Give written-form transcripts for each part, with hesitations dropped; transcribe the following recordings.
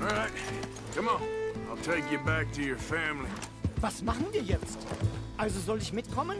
All right, come on. I'll take you back to your family. Was machen wir jetzt? Also soll ich mitkommen?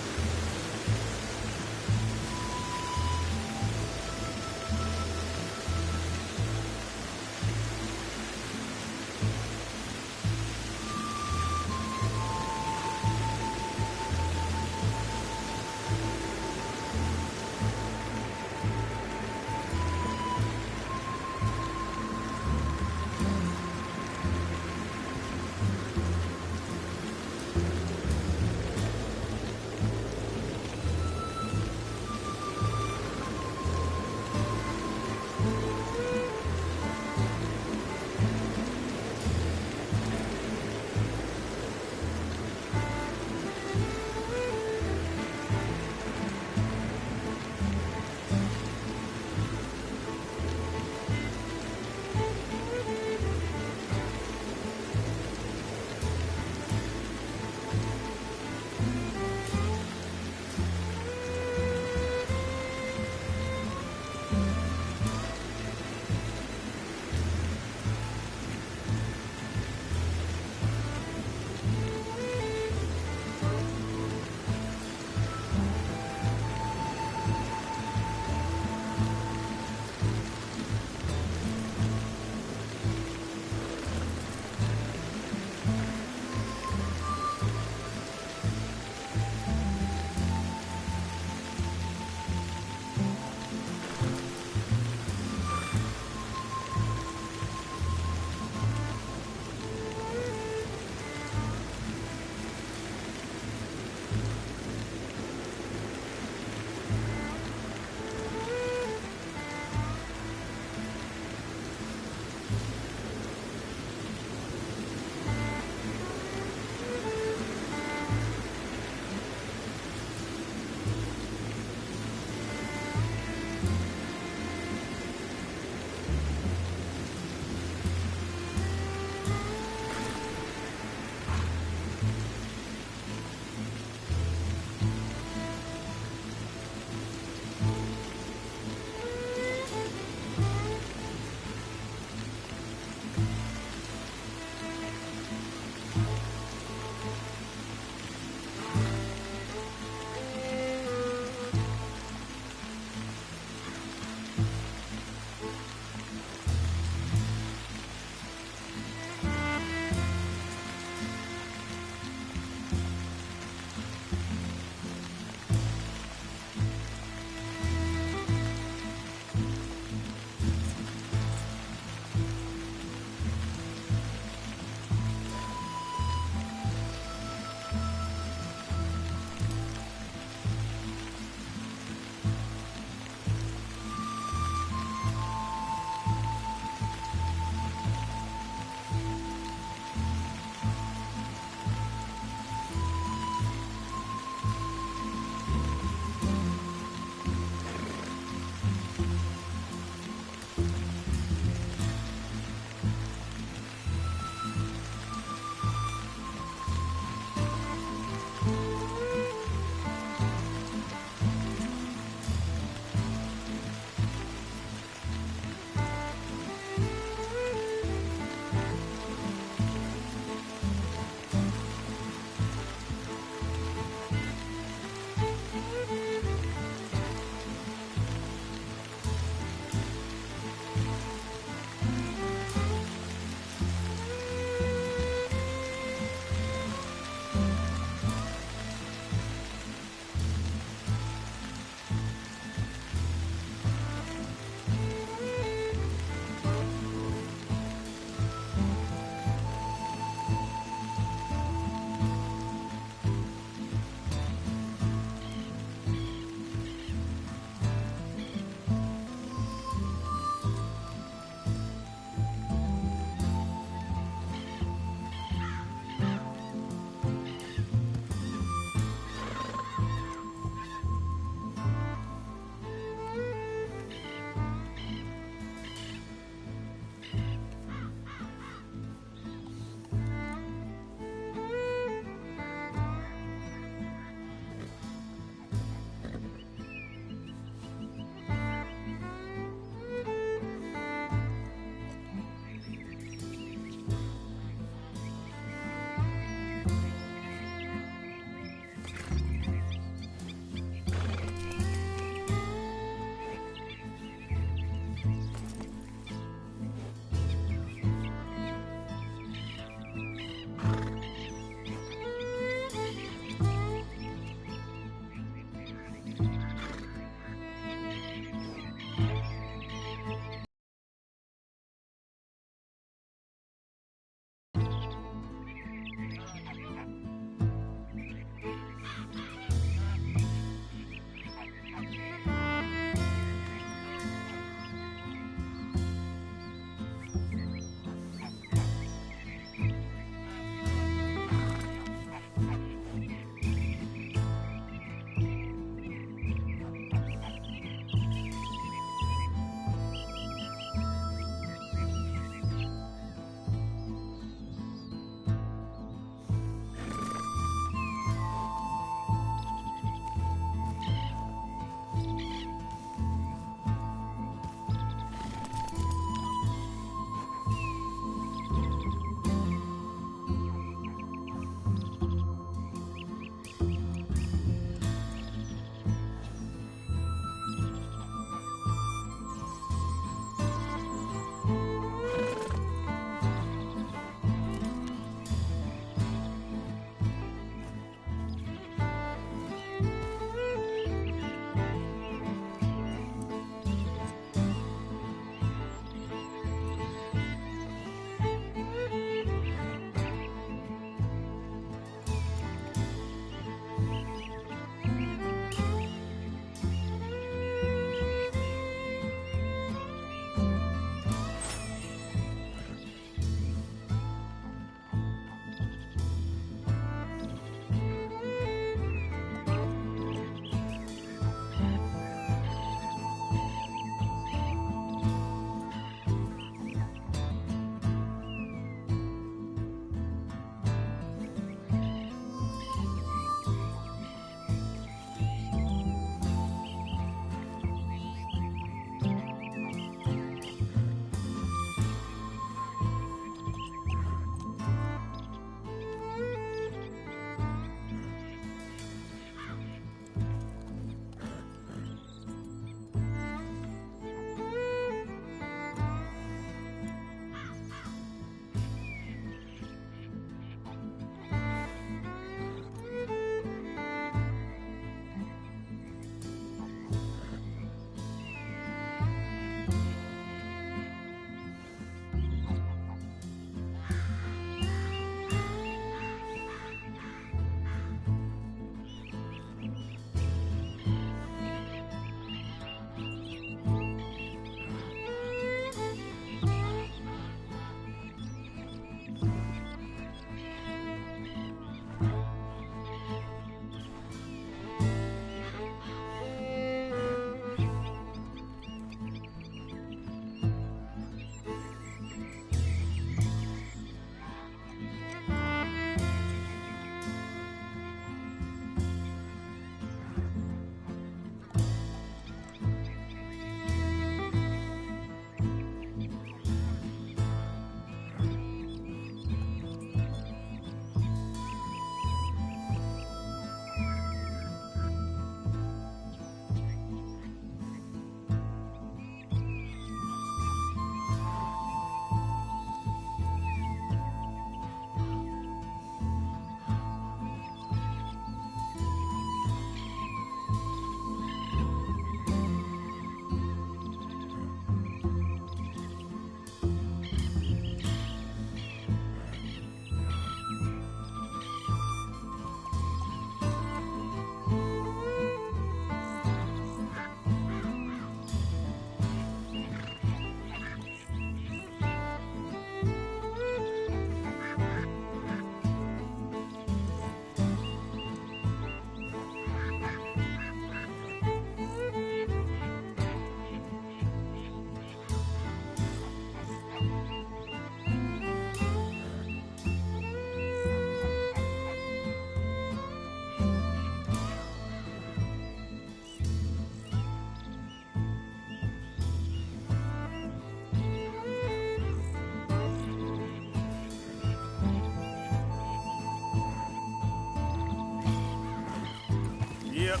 Yep.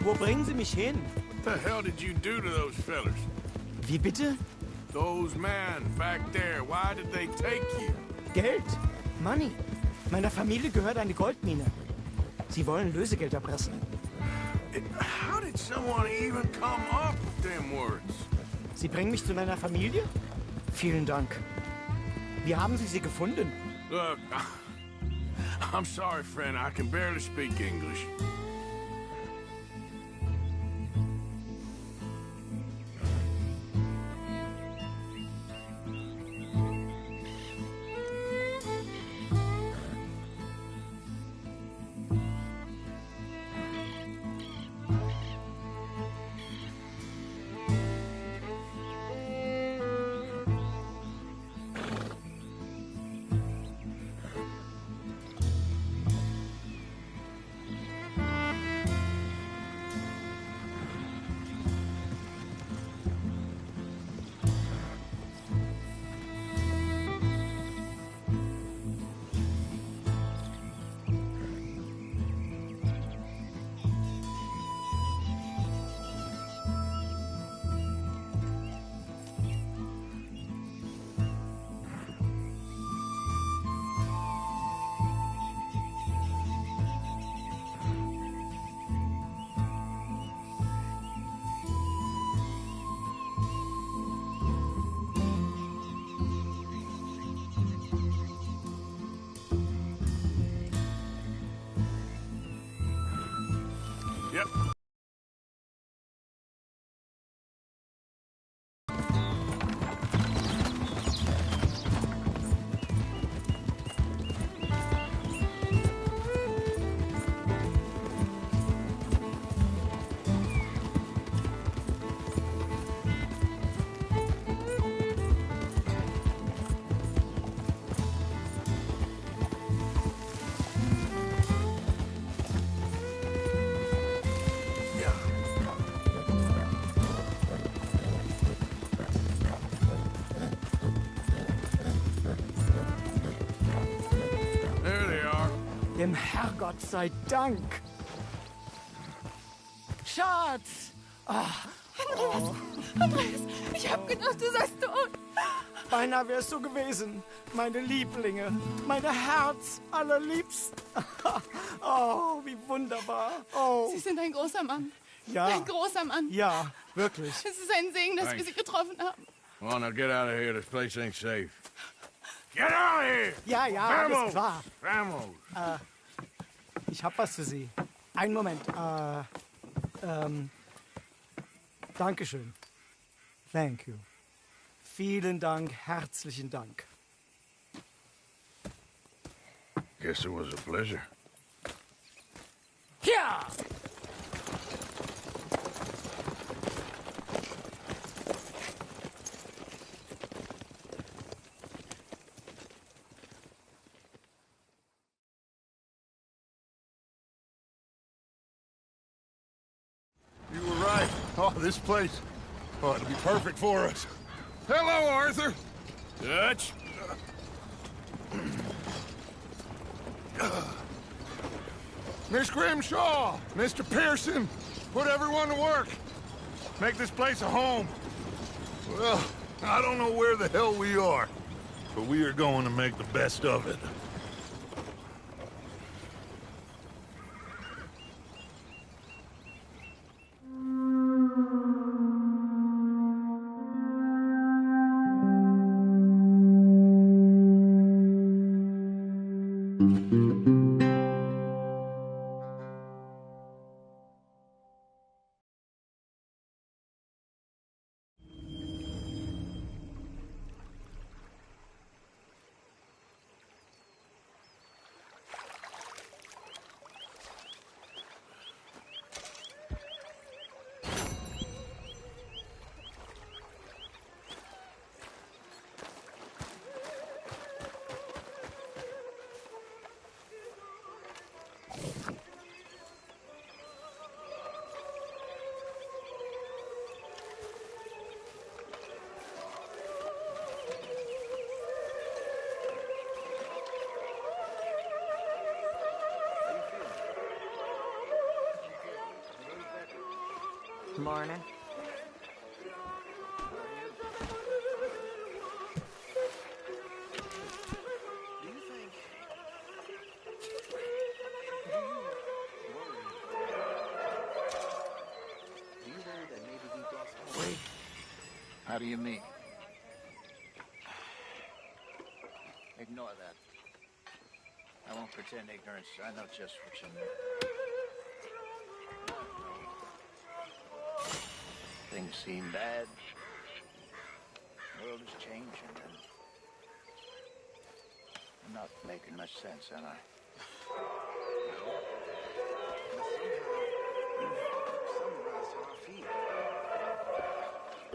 Wo bringen Sie mich hin? What the hell did you do to those fellers? Wie bitte? Those men back there, why did they take you? Geld. Money. Meiner Familie gehört eine Goldmine. Sie wollen Lösegeld erpressen. How did someone even come up with them words? Sie bringen mich zu meiner Familie? Vielen Dank. Wie haben Sie sie gefunden? Look, I'm sorry, friend. I can barely speak English. Yep. There they are. Dem Herrgott sei Dank. Schatz! Andreas, ich hab gedacht, du seist tot. Beinahe wärst du gewesen. Meine Lieblinge. Meine Herz allerliebsten. Oh, wie wunderbar. Oh, Sie sind ein großer Mann. ja. Ein großer Mann. Ja, wirklich. Es ist ein Segen, dass wir Thanks. Sie getroffen haben. Come on, now get out of here. This place ain't safe. Get out of here! Ja, ja, alles klar. Vamos! Ich hab was für Sie. Einen Moment. Dankeschön. Thank you. Vielen Dank, herzlichen Dank. Guess it was a pleasure. Ja! You were right. Oh, this place. Oh, it'll be perfect for us. Hello, Arthur. Dutch? Miss Grimshaw, Mr. Pearson, put everyone to work. Make this place a home. Well, I don't know where the hell we are, but we are going to make the best of it. Morning. Do you think... Do you worry that maybe we've lost hope? Wait. How do you mean? Ignore that. I won't pretend ignorance. I know just what you mean. Things seem bad. The world is changing, and I'm not making much sense, am I? Some rise to our feet.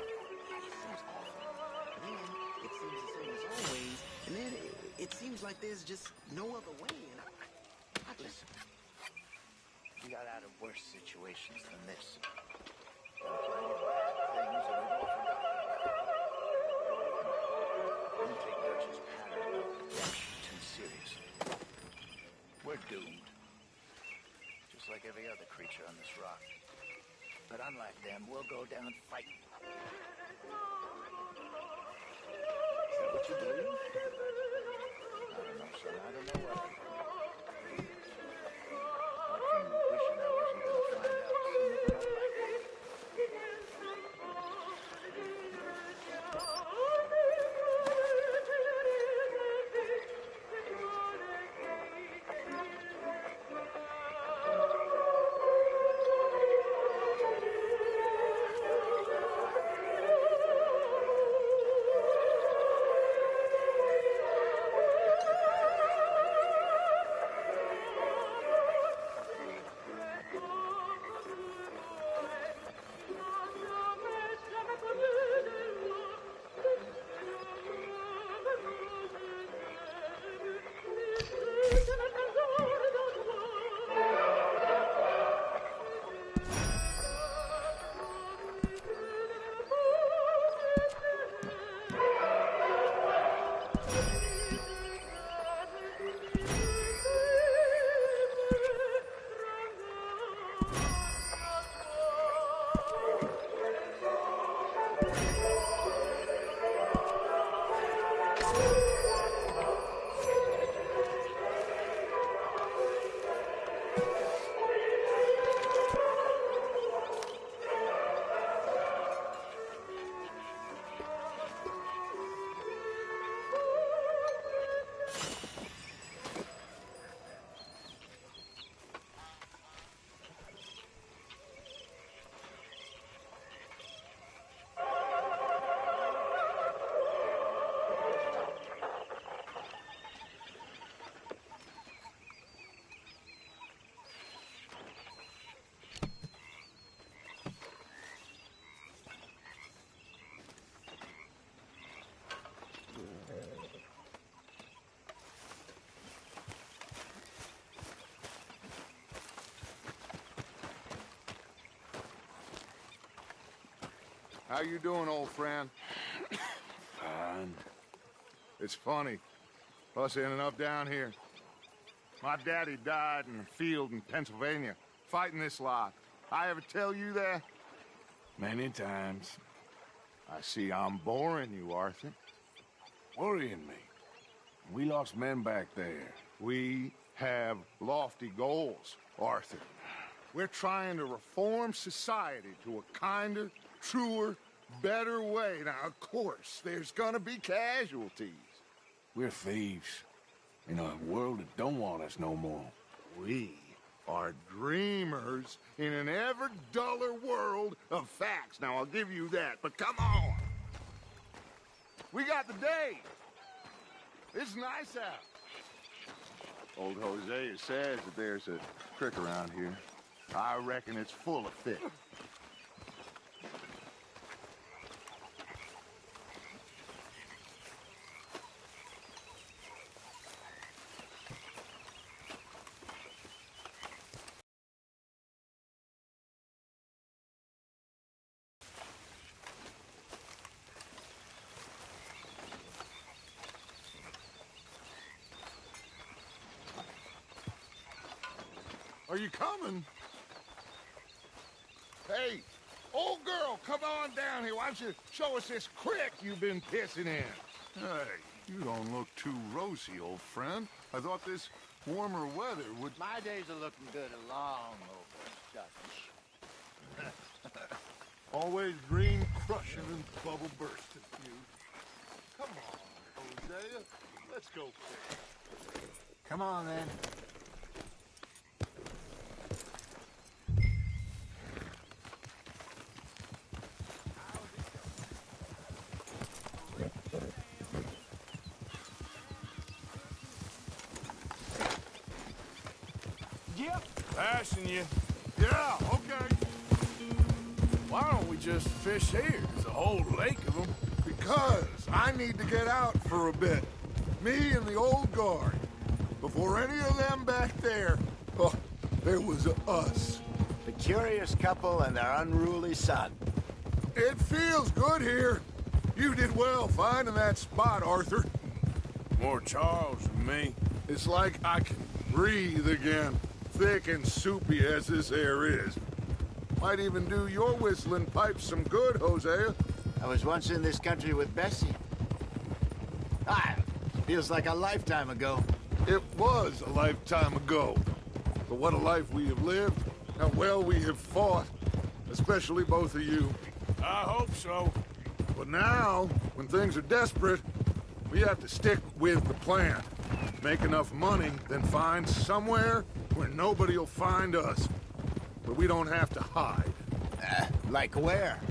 It seems awful. Then it seems the same as always, and then it seems like there's just no other way. And I just... Listen, we got out of worse situations than this. There are plenty of things that we've all forgotten. Don't take Dutch's pattern of redemption too seriously. We're doomed. Just like every other creature on this rock. But unlike them, we'll go down fighting. Is that what you believe? I don't know, son. I don't know what I believe. Apart from wishing I wasn't going to find out sooner than I'd like. How you doing, old friend? Fine. It's funny. Us ending up down here. My daddy died in a field in Pennsylvania, fighting this lot. I ever tell you that? Many times. I see I'm boring you, Arthur. Worrying me. We lost men back there. We have lofty goals, Arthur. We're trying to reform society to a kinder, truer, better way. Now, of course, there's gonna be casualties. We're thieves. In a world that don't want us no more. We are dreamers in an ever duller world of facts. Now, I'll give you that, but come on. We got the day. It's nice out. Old Hosea says that there's a creek around here. I reckon it's full of fish. Are you coming? Hey, Old girl, come on down here. Why don't you show us this creek you've been pissing in? Hey, you don't look too rosy, old friend. I thought this warmer weather would... My days are looking good along over, Dutch. Always green crushing and bubble bursting, you. Come on, Hosea. Let's go fish. Come on, then. Yep. Passing you. Yeah, okay. Why don't we just fish here? There's a whole lake of them. Because I need to get out for a bit. Me and the old guard. Before any of them back there, oh, there was us. The curious couple and their unruly son. It feels good here. You did well finding that spot, Arthur. More Charles than me. It's like I can breathe again, thick and soupy as this air is. Might even do your whistling pipes some good, Hosea. I was once in this country with Bessie. Feels like a lifetime ago. It was a lifetime ago. But what a life we have lived, how well we have fought, especially both of you. I hope so. But now, when things are desperate, we have to stick with the plan. Make enough money, then find somewhere where nobody will find us. But we don't have to hide. Like where?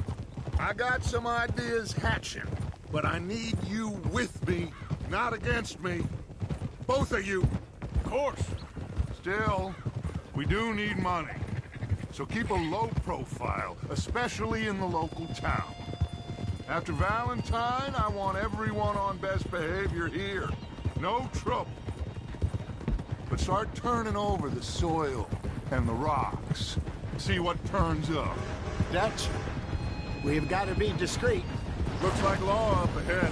I got some ideas hatching, but I need you with me, not against me. Both of you. Of course. Still, we do need money. So keep a low profile, especially in the local town. After Valentine, I want everyone on best behavior here. No trouble. But start turning over the soil and the rocks. See what turns up. Dutch, we've got to be discreet. Looks like law up ahead.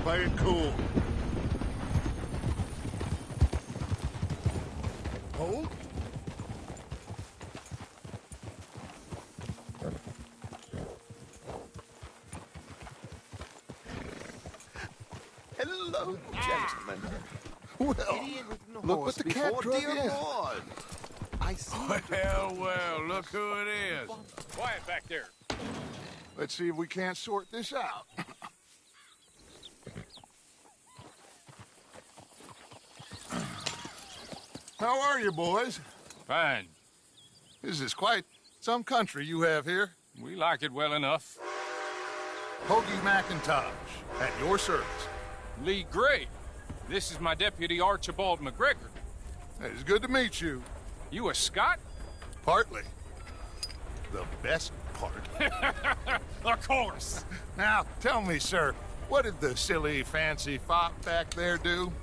Play it cool. Hold. Hello, gentlemen. Well, Idiot with no look horse what the cat before drug dear in. Lord. I see. Well, look who it is. Quiet back there. Let's see if we can't sort this out. How are you, boys? Fine. This is quite some country you have here. We like it well enough. Hoagie McIntosh, at your service. Lee Gray. This is my deputy Archibald McGregor. It's good to meet you. You a Scot? Partly. The best part. Of course. Now, tell me, sir, what did the silly, fancy fop back there do?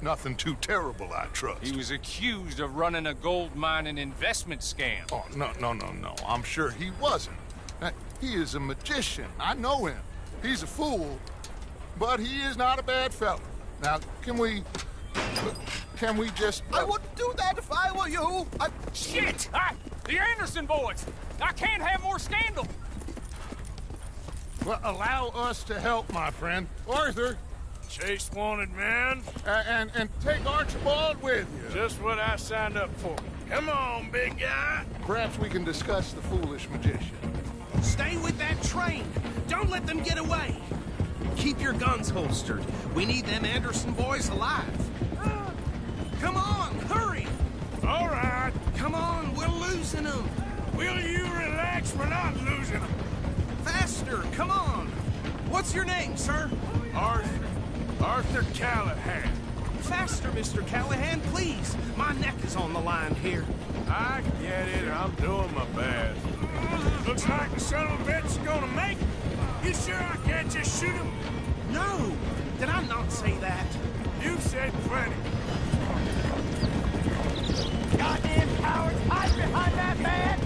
Nothing too terrible, I trust. He was accused of running a gold mining investment scam. Oh, no. I'm sure he wasn't. He is a magician. I know him. He's a fool, but he is not a bad fellow. Now, can we just... I wouldn't do that if I were you. Shit! The Anderson boys! I can't have more scandal! Well, allow us to help, my friend. Arthur, Chase wanted man. and take Archibald with you. Just what I signed up for. Come on, big guy. Perhaps we can discuss the foolish magician. Stay with that train. Don't let them get away. Keep your guns holstered. We need them Anderson boys alive. Come on, hurry. All right. Come on, we're losing them. Will you relax? We're not losing them. Faster, come on. What's your name, sir? Arthur Callahan. Faster, Mr. Callahan, please. My neck is on the line here. I get it. I'm doing my best. Looks like the son of a bitch is gonna make it. You sure I can't just shoot him? No, did I not say that? You said plenty. Goddamn cowards! Hide behind that man!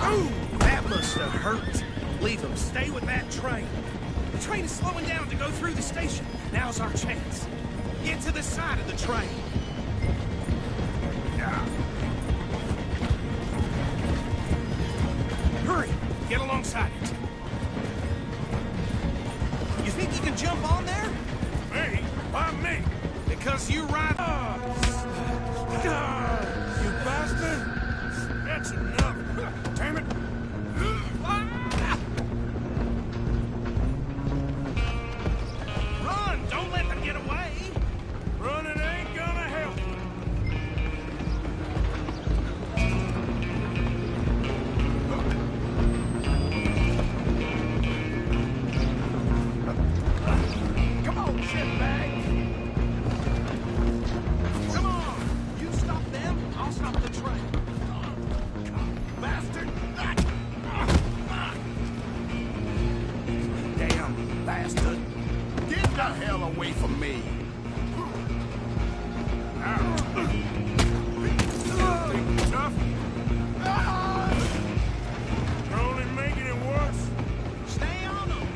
Oh, that must have hurt. Leave them. Stay with that train. The train is slowing down to go through the station. Now's our chance. Get to the side of the train. Get alongside it. You think you can jump on there? Me? Why me? Because you ride... You bastard! That's enough! Damn it! Run! Don't let them get away! Running ain't gonna help. Come on, shitbag! Come on! You stop them, I'll stop the train. Bastard! Damn bastard. Get the hell away from me. Tough? You're only making it worse. Stay on them!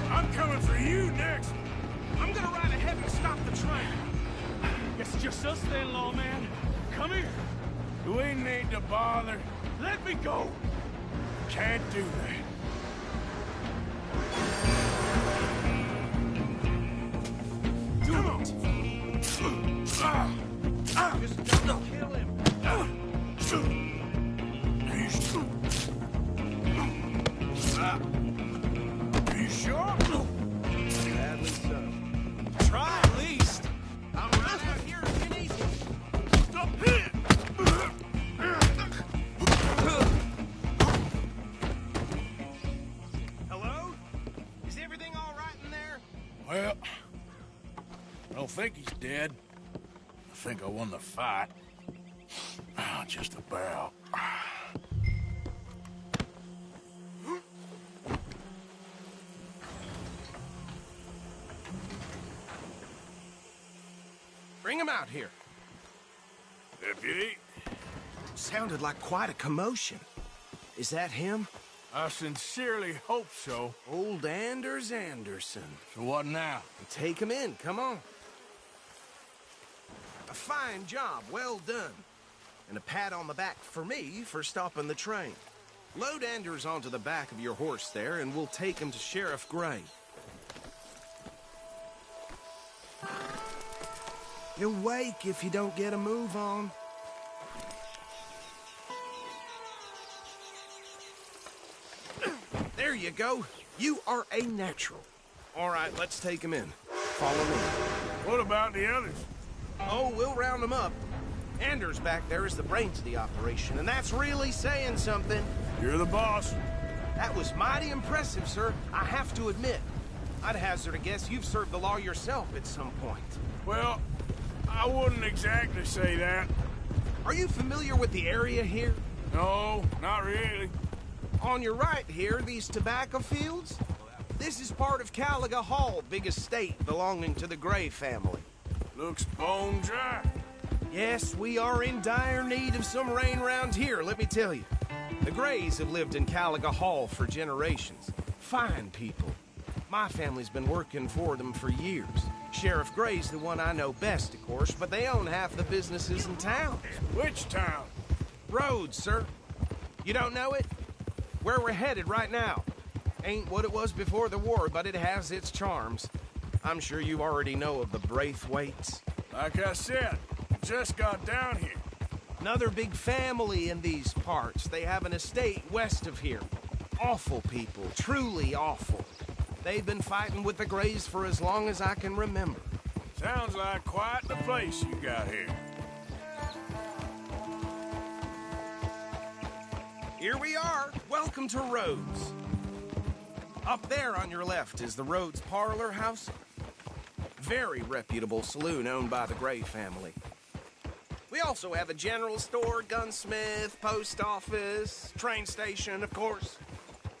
I'm coming for you next. I'm gonna ride ahead and stop the train. It's just us then, lawman. Come here. We need to bother. Let me go. Can't do that. Do it! Just don't kill him. Are you sure? Sadly so. Try at least. I'm right out here if you need me. Stop here! Hello? Is everything all right in there? Well, I don't think he's dead. I think I won the fight. Just about. Bring him out here. Deputy, Sounded like quite a commotion. Is that him? I sincerely hope so. Old Anders Anderson. So what now? Take him in, come on. A fine job, well done. And a pat on the back for me for stopping the train. Load Anders onto the back of your horse there, and we'll take him to Sheriff Gray. He'll wake if you don't get a move on. There you go. You are a natural. All right, let's take him in. Follow me. What about the others? Oh, we'll round them up. Anders back there is the brains of the operation, and that's really saying something. You're the boss. That was mighty impressive, sir. I have to admit. I'd hazard a guess you've served the law yourself at some point. Well, I wouldn't exactly say that. Are you familiar with the area here? No, not really. On your right here, these tobacco fields? This is part of Caliga Hall, big estate belonging to the Gray family. Looks bone dry. Yes, we are in dire need of some rain round here, let me tell you. The Grays have lived in Caliga Hall for generations. Fine people. My family's been working for them for years. Sheriff Gray's the one I know best, of course, but they own half the businesses in town. Which town? Rhodes, sir. You don't know it? Where we're headed right now. Ain't what it was before the war, but it has its charms. I'm sure you already know of the Braithwaites. Like I said, just got down here. Another big family in these parts. They have an estate west of here. Awful people, truly awful. They've been fighting with the Grays for as long as I can remember. Sounds like quite the place you got here. Here we are. Welcome to Rhodes. Up there on your left is the Rhodes Parlor House. Very reputable saloon owned by the Gray family. We also have a general store, gunsmith, post office, train station, of course.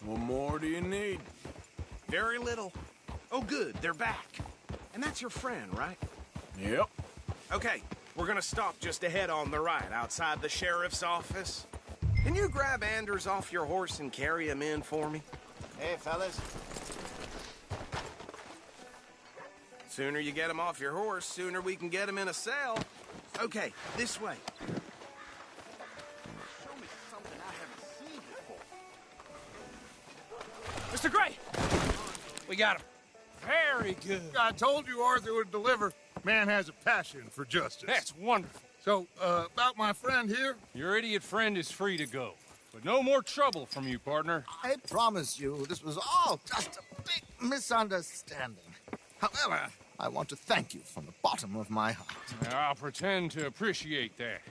What more do you need? Very little. Oh, good, they're back. And that's your friend, right? Yep. Okay, we're gonna stop just ahead on the right, outside the sheriff's office. Can you grab Anders off your horse and carry him in for me? Hey, fellas. Sooner you get him off your horse, sooner we can get him in a cell. Okay, this way. Mr. Gray! We got him. Very good. I told you Arthur would deliver. Man has a passion for justice. That's wonderful. So, about my friend here? Your idiot friend is free to go. But no more trouble from you, partner. I promise you, this was all just a big misunderstanding. However, I want to thank you from the bottom of my heart. I'll pretend to appreciate that.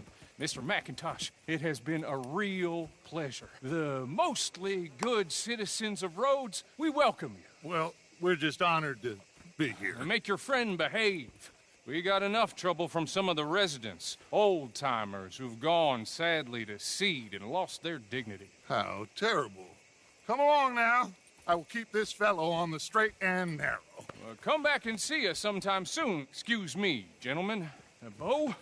Mr. McIntosh, it has been a real pleasure. The mostly good citizens of Rhodes, we welcome you. Well, we're just honored to be here. And make your friend behave. We got enough trouble from some of the residents, old-timers who've gone, sadly, to seed and lost their dignity. How terrible. Come along now. I will keep this fellow on the straight and narrow. Come back and see us sometime soon. Excuse me, gentlemen. Bo,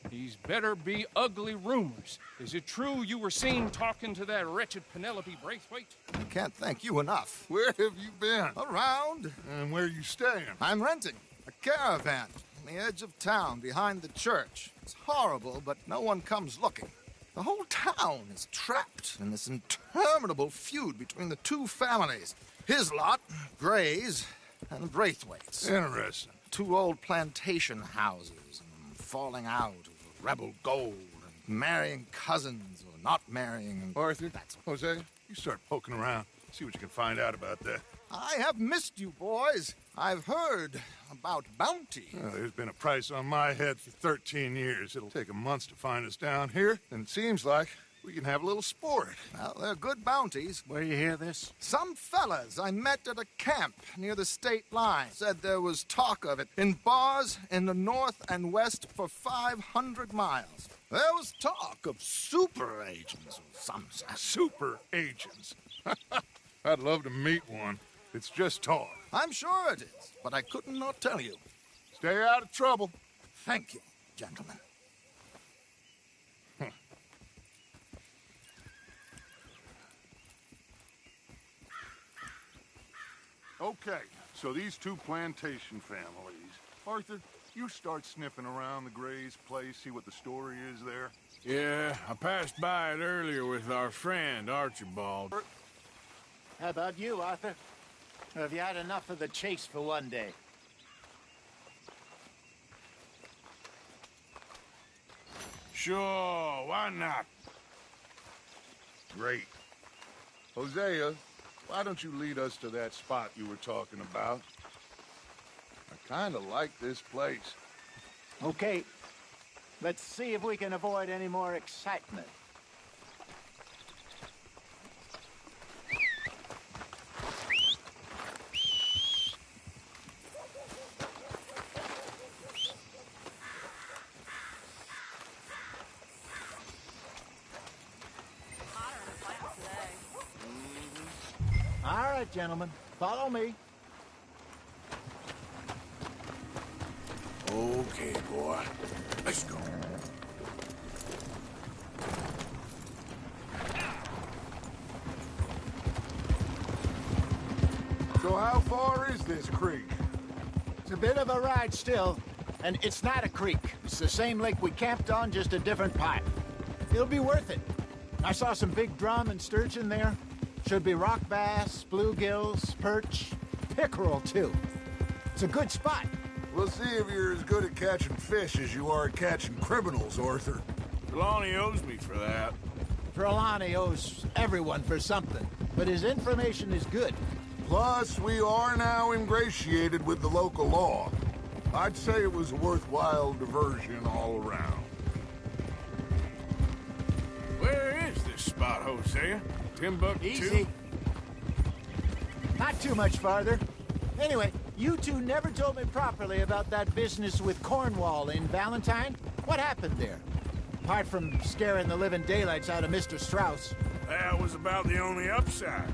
these better be ugly rumors. Is it true you were seen talking to that wretched Penelope Braithwaite? I can't thank you enough. Where have you been? Around. And where are you staying? I'm renting a caravan on the edge of town behind the church. It's horrible, but no one comes looking. The whole town is trapped in this interminable feud between the two families. His lot, Gray's, and Braithwaite's. Interesting. Two old plantation houses, and falling out over rebel gold, and marrying cousins or not marrying. And Arthur, Hosea, you start poking around. See what you can find out about that. I have missed you, boys. I've heard about bounty. Well, there's been a price on my head for 13 years. It'll take 'em months to find us down here, and it seems like we can have a little sport. Well, they're good bounties. Where you hear this? Some fellas I met at a camp near the state line said there was talk of it in bars in the north and west for 500 miles. There was talk of super agents or some such. Super agents. I'd love to meet one. It's just talk. I'm sure it is, but I couldn't not tell you. Stay out of trouble. Thank you, gentlemen. Okay, so these two plantation families. Arthur, you start sniffing around the Gray's place, see what the story is there. Yeah, I passed by it earlier with our friend, Archibald. How about you, Arthur? Or have you had enough of the chase for one day? Sure, why not? Great. Hosea, why don't you lead us to that spot you were talking about? I kind of like this place. Okay. Let's see if we can avoid any more excitement. All right, gentlemen, follow me. Okay, boy. Let's go. So how far is this creek? It's a bit of a ride still, and it's not a creek. It's the same lake we camped on, just a different part. It'll be worth it. I saw some big drum and sturgeon there. Should be rock bass, bluegills, perch, pickerel, too. It's a good spot. We'll see if you're as good at catching fish as you are at catching criminals, Arthur. Trelawney owes me for that. Trelawney owes everyone for something, but his information is good. Plus, we are now ingratiated with the local law. I'd say it was a worthwhile diversion all around. Where is this spot, Hosea? Timbuktu? Easy. Not too much farther. Anyway, you two never told me properly about that business with Cornwall in Valentine. What happened there? Apart from scaring the living daylights out of Mr. Strauss. That was about the only upside.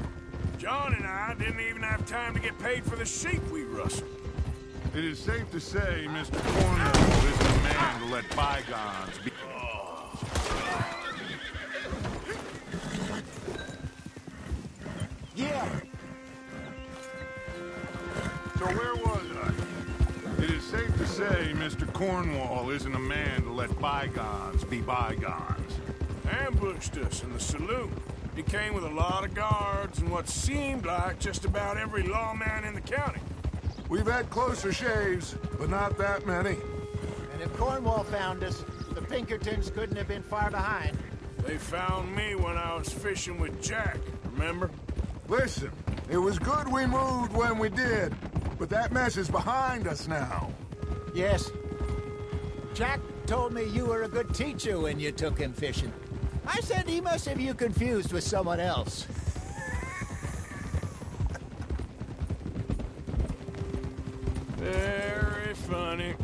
John and I didn't even have time to get paid for the sheep we rustled. It is safe to say Mr. Cornwall isn't a man to let bygones be... Yeah. So where was I? It is safe to say Mr. Cornwall isn't a man to let bygones be bygones. Ambushed us in the saloon. He came with a lot of guards and what seemed like just about every lawman in the county. We've had closer shaves, but not that many. And if Cornwall found us, the Pinkertons couldn't have been far behind. They found me when I was fishing with Jack, remember? Listen, it was good we moved when we did, but that mess is behind us now. Yes. Jack told me you were a good teacher when you took him fishing. I said he must have you confused with someone else. Very funny.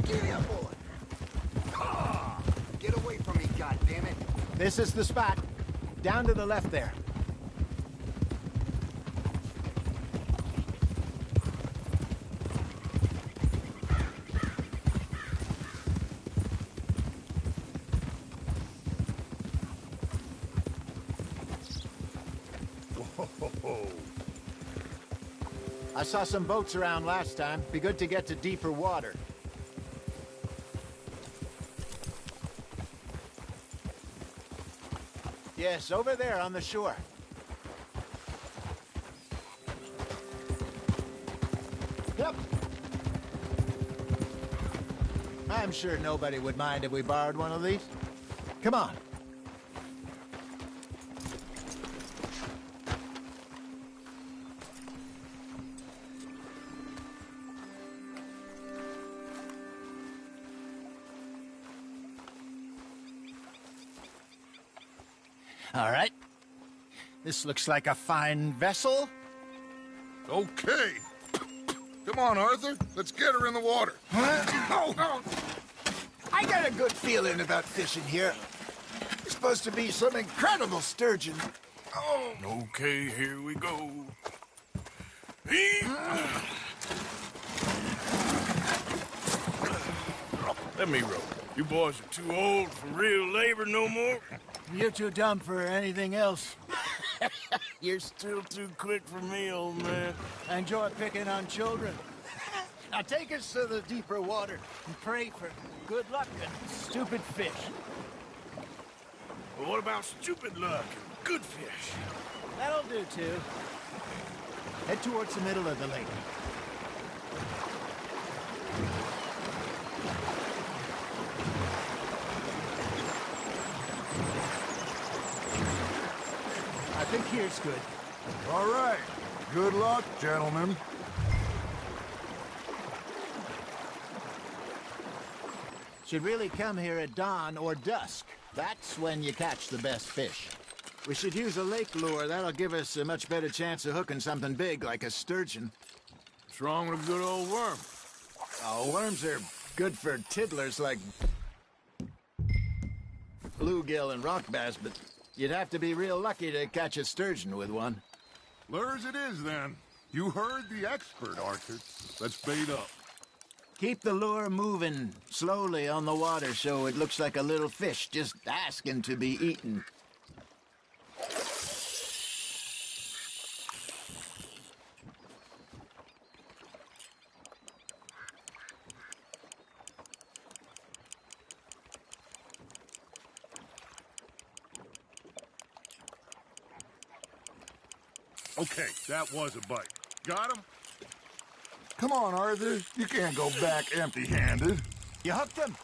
Give me a boy. Ah, get away from me, goddammit. This is the spot. Down to the left there. I saw some boats around last time. Be good to get to deeper water. Yes, over there on the shore. Yep. I'm sure nobody would mind if we borrowed one of these. Come on. All right. This looks like a fine vessel. Okay. Come on, Arthur. Let's get her in the water. Oh. I got a good feeling about fishing here. It's supposed to be some incredible sturgeon. Oh. Okay, here we go. Let me row. You boys are too old for real labor no more. You're too dumb for anything else. You're still too quick for me, old man. I enjoy picking on children. Now take us to the deeper water and pray for good luck and stupid fish. Well, what about stupid luck and good fish? That'll do, too. Head towards the middle of the lake. I think here's good. All right. Good luck, gentlemen. Should really come here at dawn or dusk. That's when you catch the best fish. We should use a lake lure. That'll give us a much better chance of hooking something big like a sturgeon. What's wrong with a good old worm? Oh, worms are good for tiddlers like bluegill and rock bass, but you'd have to be real lucky to catch a sturgeon with one. Lures it is, then. You heard the expert, Arthur. Let's bait up. Keep the lure moving slowly on the water so it looks like a little fish just asking to be eaten. Okay, that was a bite. Got him? Come on, Arthur. You can't go back empty-handed. You hooked him?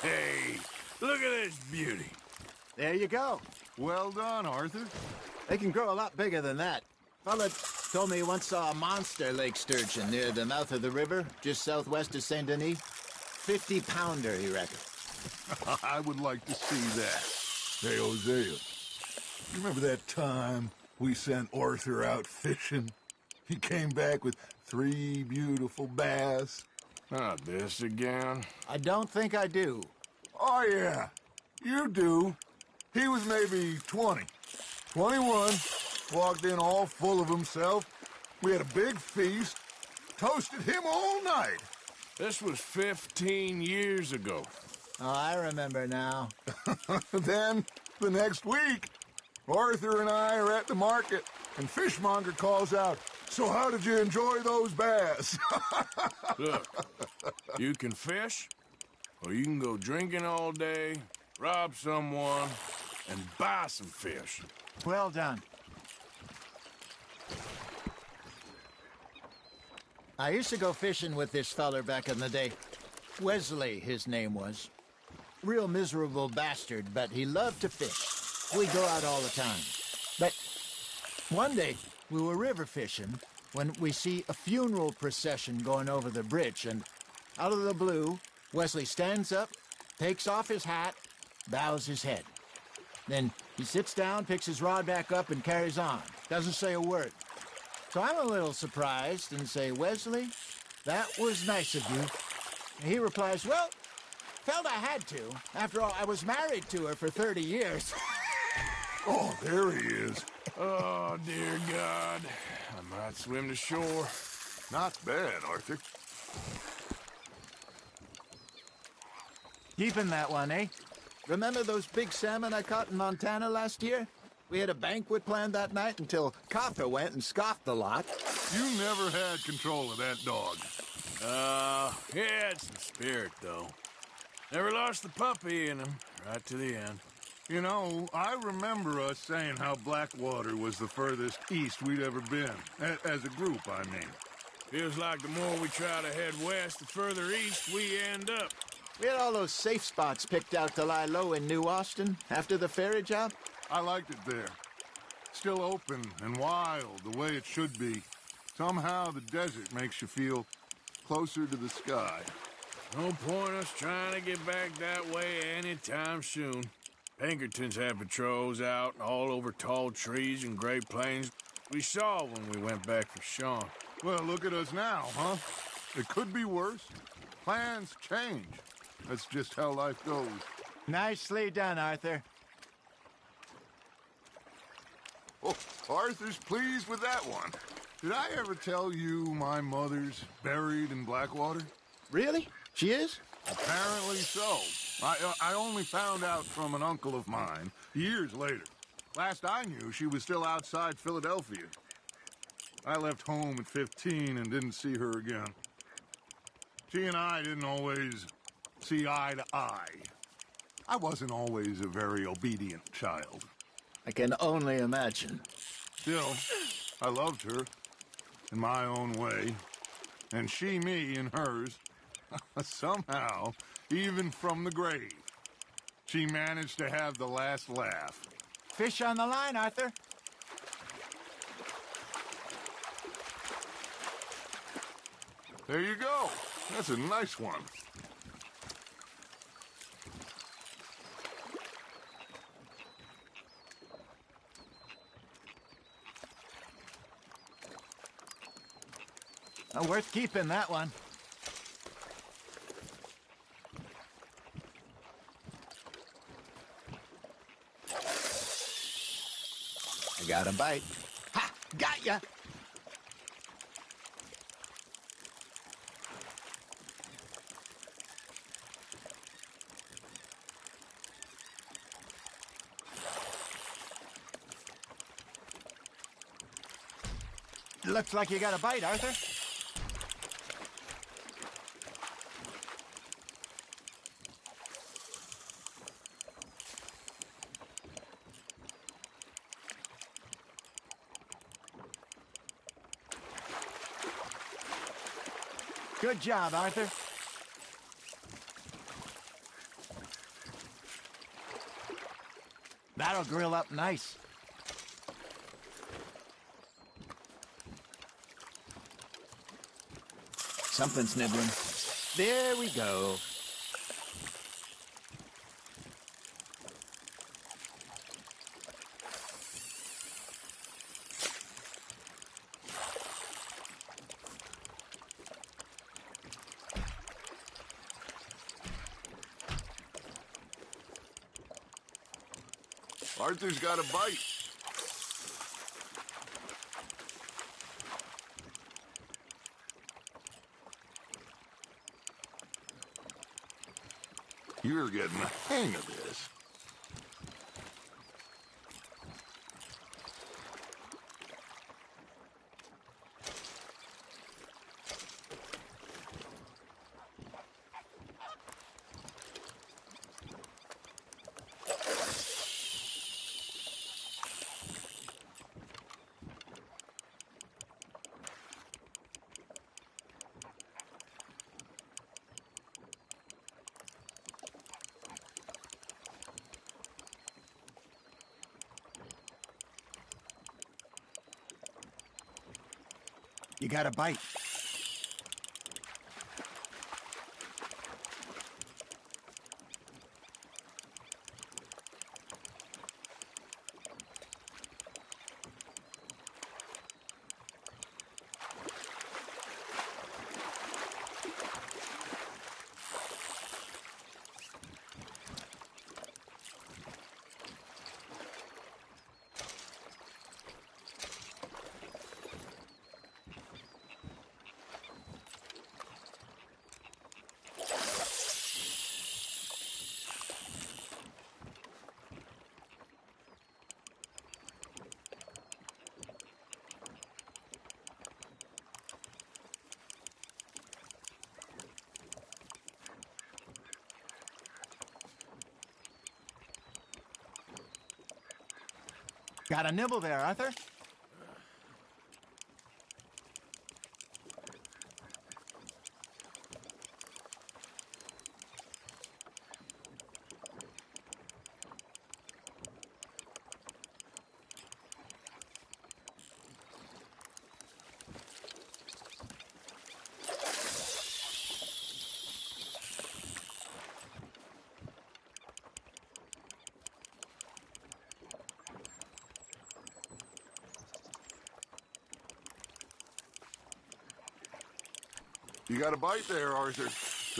Hey, look at this beauty. There you go. Well done, Arthur. They can grow a lot bigger than that. Fella told me he once saw a monster lake sturgeon near the mouth of the river, just southwest of Saint Denis. 50-pounder, he reckoned. I would like to see that. Hey, Hosea, you remember that time we sent Arthur out fishing? He came back with 3 beautiful bass. Not this again. I don't think I do. Oh, yeah. You do. He was maybe 20. 21, walked in all full of himself. We had a big feast, toasted him all night. This was 15 years ago. Oh, I remember now. Then, the next week, Arthur and I are at the market, and Fishmonger calls out, "So how did you enjoy those bass?" Look, you can fish, or you can go drinking all day, rob someone, and buy some fish. Well done. I used to go fishing with this feller back in the day. Wesley, his name was. Real miserable bastard, but he loved to fish. We'd go out all the time. But one day, we were river fishing when we see a funeral procession going over the bridge, and out of the blue, Wesley stands up, takes off his hat, bows his head. Then he sits down, picks his rod back up, and carries on. Doesn't say a word. So I'm a little surprised and say, "Wesley, that was nice of you." And he replies, "Well, felt I had to. After all, I was married to her for 30 years. Oh, there he is. Oh, dear God. I might swim to shore. Not bad, Arthur. Keeping that one, eh? Remember those big salmon I caught in Montana last year? We had a banquet planned that night until Copper went and scoffed the lot. You never had control of that dog. He had some spirit, though. Never lost the puppy in him, right to the end. You know, I remember us saying how Blackwater was the furthest east we'd ever been. As a group, I mean. Feels like the more we try to head west, the further east we end up. We had all those safe spots picked out to lie low in New Austin after the ferry job. I liked it there. Still open and wild, the way it should be. Somehow the desert makes you feel closer to the sky. No point us trying to get back that way anytime soon. Pinkertons had patrols out all over tall trees and Great Plains. We saw when we went back for Sean. Well, look at us now, huh? It could be worse. Plans change. That's just how life goes. Nicely done, Arthur. Oh, Arthur's pleased with that one. Did I ever tell you my mother's buried in Blackwater? Really? She is? Apparently so. I only found out from an uncle of mine years later. Last I knew, she was still outside Philadelphia. I left home at 15 and didn't see her again. She and I didn't always see eye to eye. I wasn't always a very obedient child. I can only imagine. Still, I loved her in my own way, and she me in hers. Somehow, even from the grave, she managed to have the last laugh. Fish on the line, Arthur. There you go. That's a nice one. Worth keeping, that one. I got a bite. Ha! Got ya! Looks like you got a bite, Arthur. Good job, Arthur. That'll grill up nice. Something's nibbling. There we go. Arthur's got a bite. You're getting the hang of this. You got a bite. Got a nibble there, Arthur? You got a bite there, Arthur.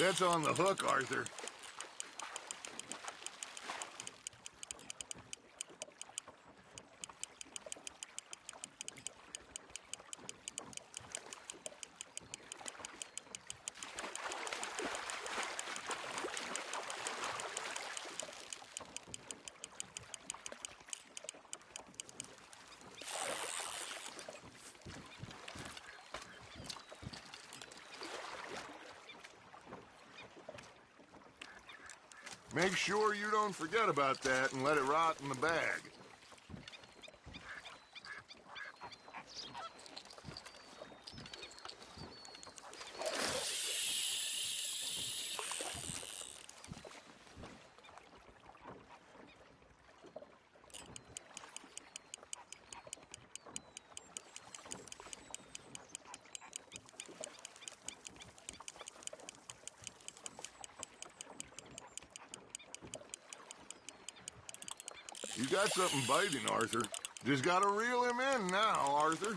That's on the hook, Arthur. Make sure you don't forget about that and let it rot in the bag. You got something biting, Arthur. Just gotta reel him in now, Arthur.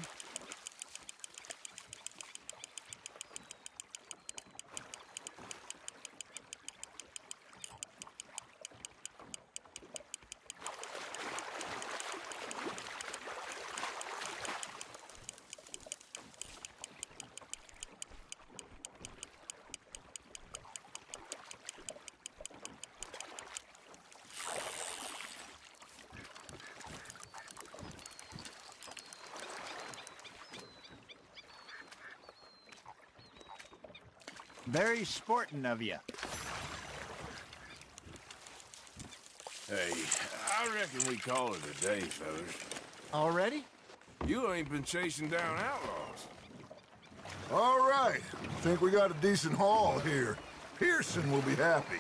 Very sporting of you. Hey, I reckon we call it a day, fellas. Already? You ain't been chasing down outlaws. All right. Think we got a decent haul here. Pearson will be happy.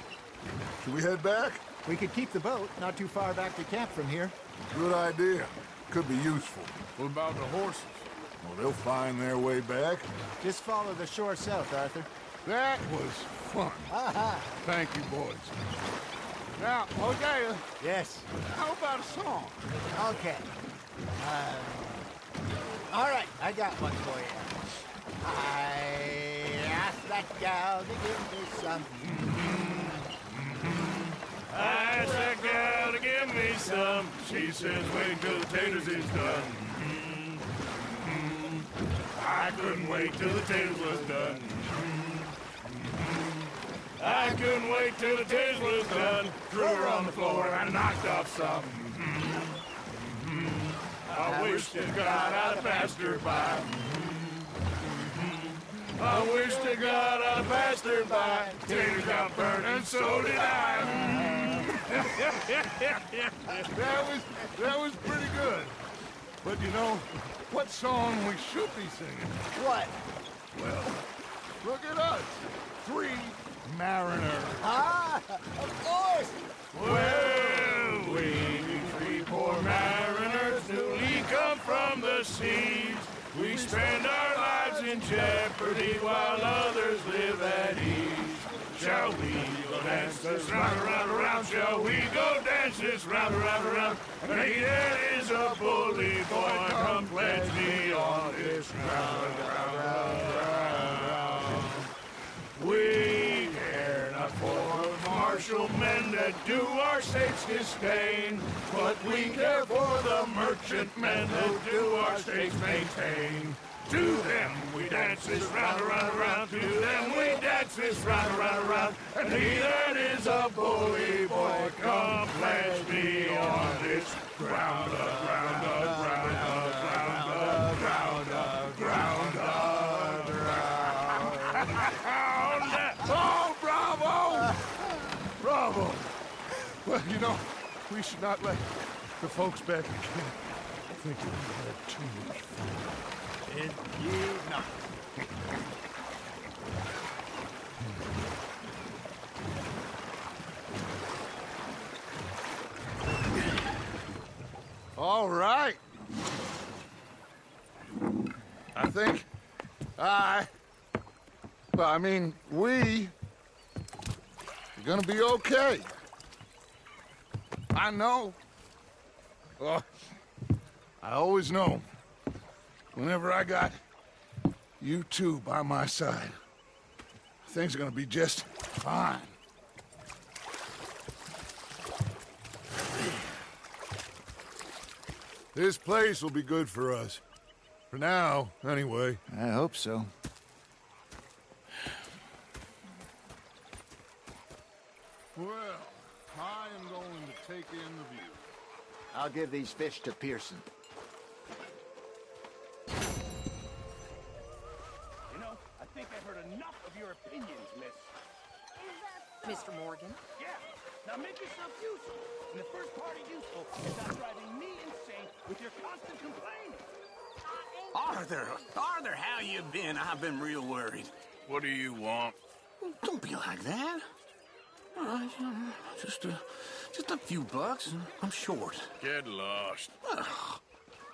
Should we head back? We could keep the boat not too far back to camp from here. Good idea. Could be useful. What about the horses? Well, they'll find their way back. Just follow the shore south, Arthur. That was fun. Aha! Thank you, boys. Now, Hosea, Yes. how about a song? Okay. All right, I got one for you. I asked that gal to give me some. I asked that gal to give me some. She says, wait till the taters is done. I couldn't wait till the taters was done. I couldn't wait till the taters was done. Threw her on the floor and I knocked off some. I wish to God I'd passed her by. I wish to God I passed her by. Taters got burned and so did I. That was pretty good. But you know, what song we should be singing? What? Well, look at us. 3 mariners. Ah, of course. Well, we 3 poor mariners newly come from the seas. We spend our lives in jeopardy while others live at ease. Shall we go dance this round, around, around? Shall we go dance this round, around, around? Hey, there is a bully boy, come pledge me on this round, round, round, round. We care not for martial men that do our states disdain, but we care for the merchantmen that do our states maintain. To them we dance this round, around, around. To them we dance this round, around, around. And he that is a bully boy, come pledge me on this ground, ground, ground, ground, ground, ground, ground. Oh, bravo! Bravo! Well, you know, we should not let the folks back in camp think that we had too much fun. Indeed not. All right. I think we are gonna be okay. I know. Well, I always know. Whenever I got you two by my side, things are gonna be just fine. This place will be good for us. For now, anyway. I hope so. Well, I am going to take in the view. I'll give these fish to Pearson. You know, I think I've heard enough of your opinions, miss. Mr. Morgan? Yeah. Now make yourself useful. And the first part of useful is not driving me insane with your constant complaining. Arthur, how you been? I've been real worried. What do you want? Don't be like that. All right, just a few bucks, and I'm short. Get lost.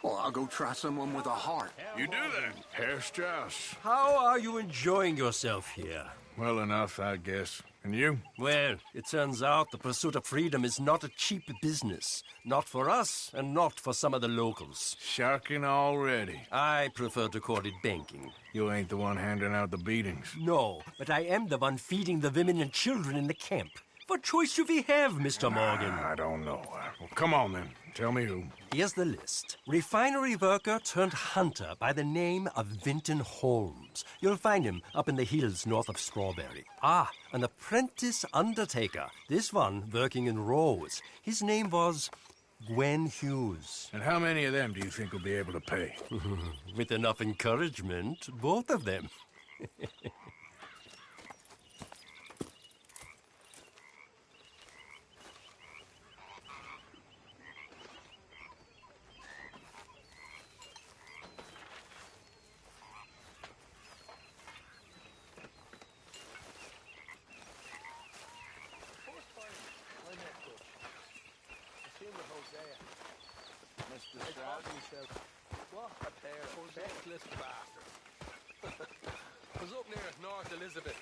Well, I'll go try someone with a heart. You do that, Herr Strauss. How are you enjoying yourself here? Well enough, I guess. And you? Well, it turns out the pursuit of freedom is not a cheap business. Not for us, and not for some of the locals. Sharking already. I prefer to call it banking. You ain't the one handing out the beatings. No, but I am the one feeding the women and children in the camp. What choice do we have, Mr. Morgan? I don't know. Well, come on, then. Tell me who. Here's the list. Refinery worker turned hunter by the name of Vinton Holmes. You'll find him up in the hills north of Strawberry. Ah, an apprentice undertaker. This one working in Rose. His name was Gwen Hughes. And how many of them do you think will be able to pay? With enough encouragement, both of them. Mr. Stroud himself. What a pair of feckless bastards. I was up near North Elizabeth.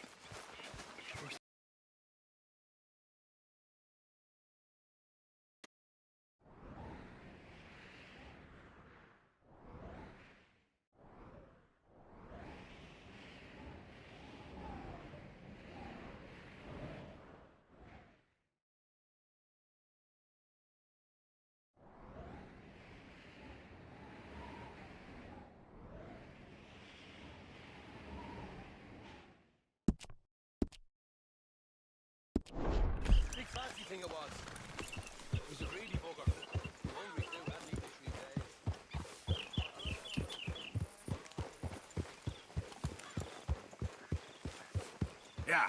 Big fancy thing it was. It was a greedy bugger. Hungry too, hadn't eaten in 3 days. Yeah.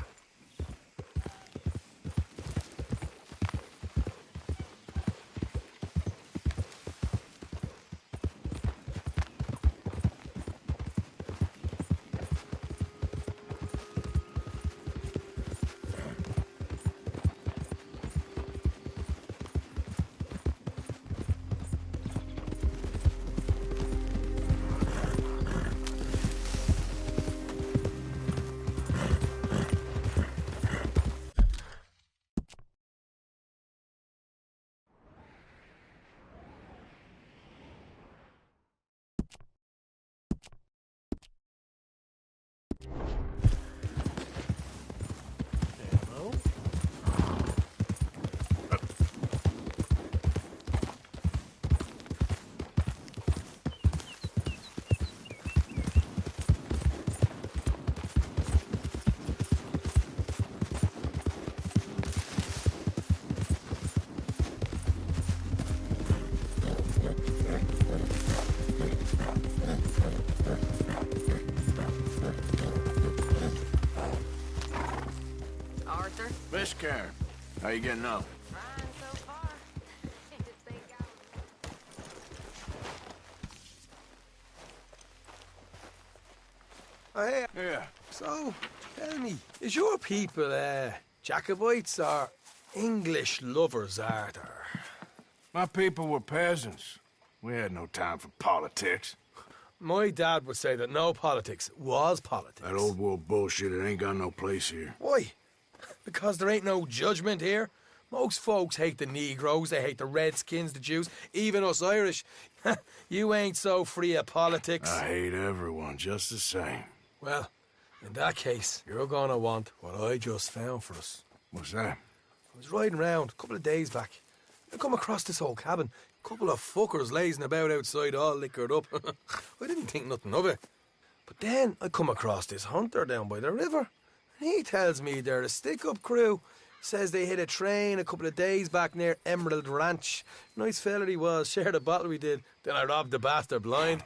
Miss Karen, how you getting on? Fine so far. Oh, hey. Yeah. So, tell me, is your people, Jacobites or English lovers, Arthur? My people were peasants. We had no time for politics. My dad would say that no politics was politics. That old world bullshit, it ain't got no place here. Why? Because there ain't no judgment here. Most folks hate the Negroes, they hate the Redskins, the Jews, even us Irish. You ain't so free of politics. I hate everyone just the same. Well, in that case, you're gonna want what I just found for us. What's that? I was riding round a couple of days back. I come across this old cabin. A couple of fuckers lazing about outside all liquored up. I didn't think nothing of it. But then I come across this hunter down by the river. He tells me they're a stick-up crew. Says they hit a train a couple of days back near Emerald Ranch. Nice fella he was, shared a bottle we did. Then I robbed the bastard blind.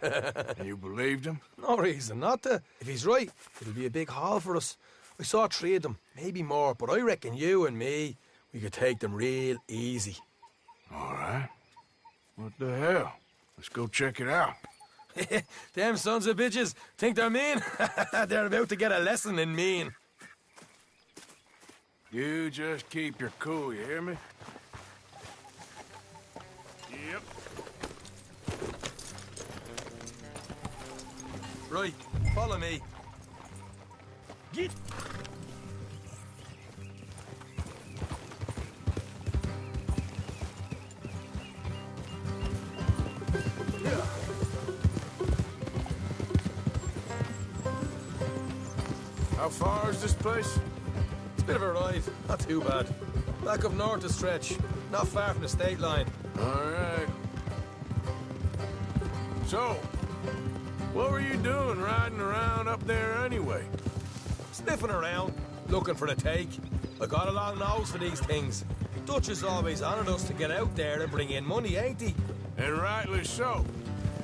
You believed him? No reason not to. If he's right, it'll be a big haul for us. I saw 3 of them, maybe more, but I reckon you and me, we could take them real easy. All right. What the hell? Let's go check it out. Them sons of bitches think they're mean. They're about to get a lesson in mean. You just keep your cool, you hear me? Yep. Right, follow me. Get. How far is this place? It's a bit of a ride, not too bad. Back up north a stretch, not far from the state line. All right. So, what were you doing riding around up there anyway? Sniffing around, looking for the take. I got a long nose for these things. Dutch has always honoured us to get out there and bring in money, ain't he? And rightly so.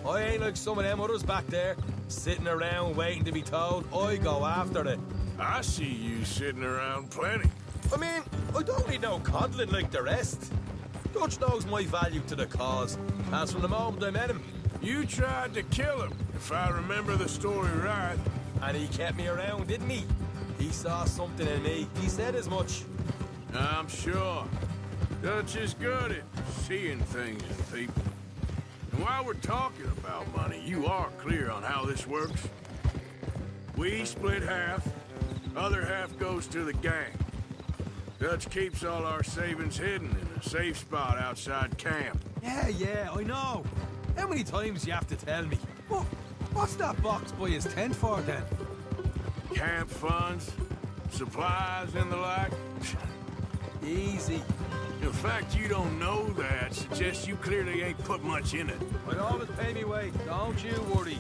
I ain't like some of them others back there, sitting around waiting to be told. I go after it. I see you sitting around plenty. I mean, I don't need no coddling like the rest. Dutch knows my value to the cause, as from the moment I met him. You tried to kill him, if I remember the story right. And he kept me around, didn't he? He saw something in me. He said as much. I'm sure. Dutch is good at seeing things in people. And while we're talking about money, you are clear on how this works? We split half, other half goes to the gang. Dutch keeps all our savings hidden in a safe spot outside camp. Yeah, I know. How many times you have to tell me? What's that box by his tent for, then? Camp funds, supplies, and the like. Easy. The fact you don't know that suggests you clearly ain't put much in it. I'd always pay me way, don't you worry.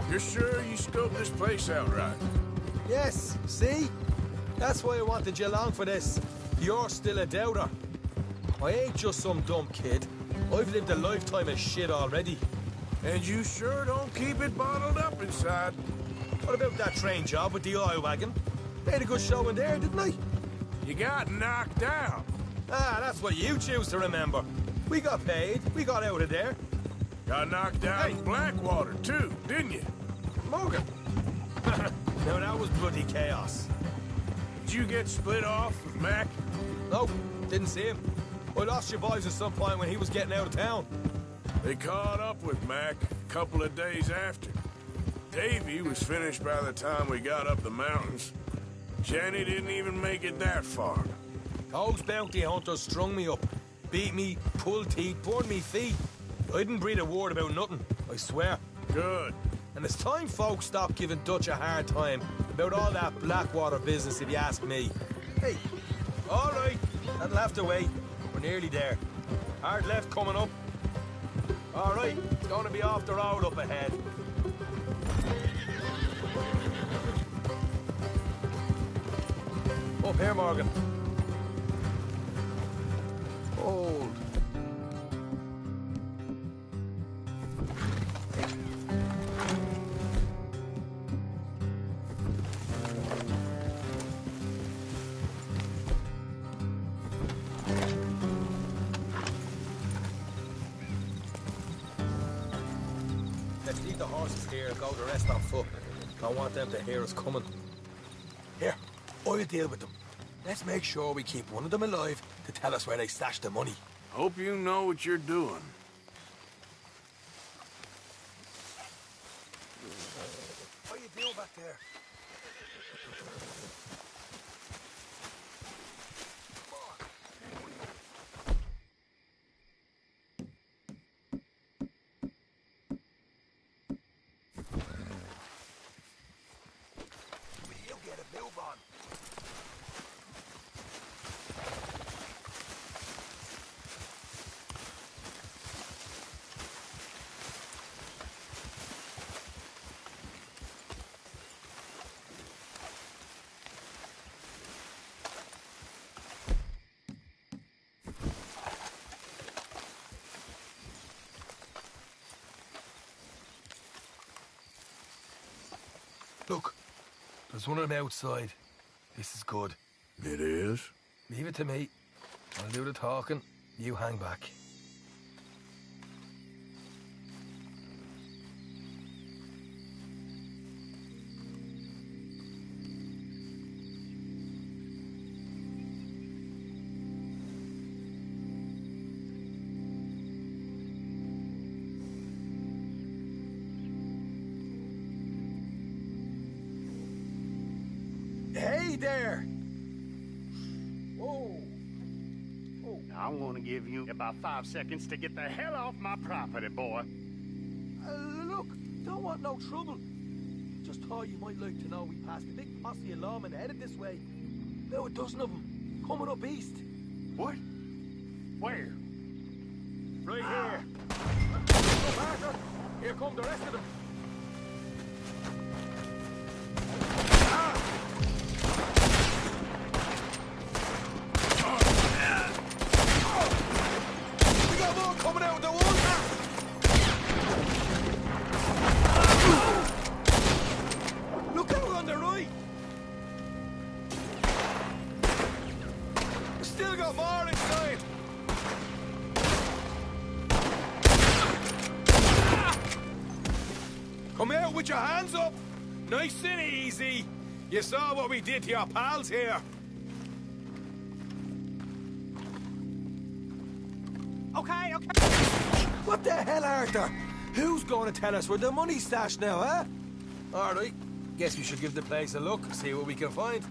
You're sure you scoped this place out right? Yes, see? That's why I wanted you along for this. You're still a doubter. I ain't just some dumb kid. I've lived a lifetime of shit already. And you sure don't keep it bottled up inside. What about that train job with the oil wagon? They had a good show in there, didn't they? You got knocked out. Ah, that's what you choose to remember. We got paid. We got out of there. Got knocked out in Blackwater, too, didn't you? Morgan. Now, that was bloody chaos. Did you get split off with Mac? No, didn't see him. I lost your boys at some point when he was getting out of town. They caught up with Mac a couple of days after. Davy was finished by the time we got up the mountains. Jenny didn't even make it that far. Those bounty hunters strung me up. Beat me, pulled teeth, burned me feet. I didn't breathe a word about nothing, I swear. Good. And it's time folks stop giving Dutch a hard time about all that Blackwater business, if you ask me. Hey, all right, that'll have to wait. We're nearly there. Hard left coming up. All right, it's going to be off the road up ahead. Up here, Morgan. Hold. Let's leave the horses here and go the rest on foot. Don't want them to hear us coming. Here, I'll deal with them. Let's make sure we keep one of them alive to tell us where they stashed the money. Hope you know what you're doing. What are you doing back there? We'll get a move on. Look, there's one of them outside. This is good. It is? Leave it to me. I'll do the talking. You hang back. Hey there! Whoa! I'm gonna give you about 5 seconds to get the hell off my property, boy. Look, don't want no trouble. Just thought you might like to know we passed a big posse of lawmen headed this way. About a dozen of them, coming up east. What? Where? Right here. Go, Parker. Here come the rest of them. We got more coming out of the woods. Look out on the right. Still got more inside. Come out with your hands up. Nice and easy. You saw what we did to your pals here. Okay. What the hell, Arthur? Who's going to tell us where the money's stashed now, huh? All right. Guess we should give the place a look, see what we can find.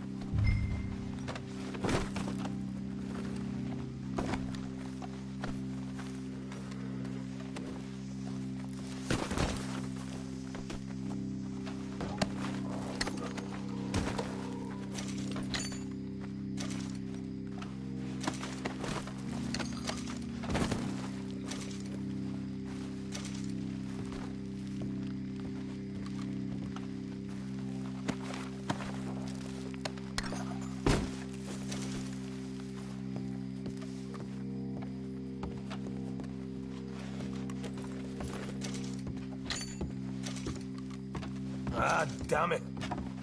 Ah, damn it.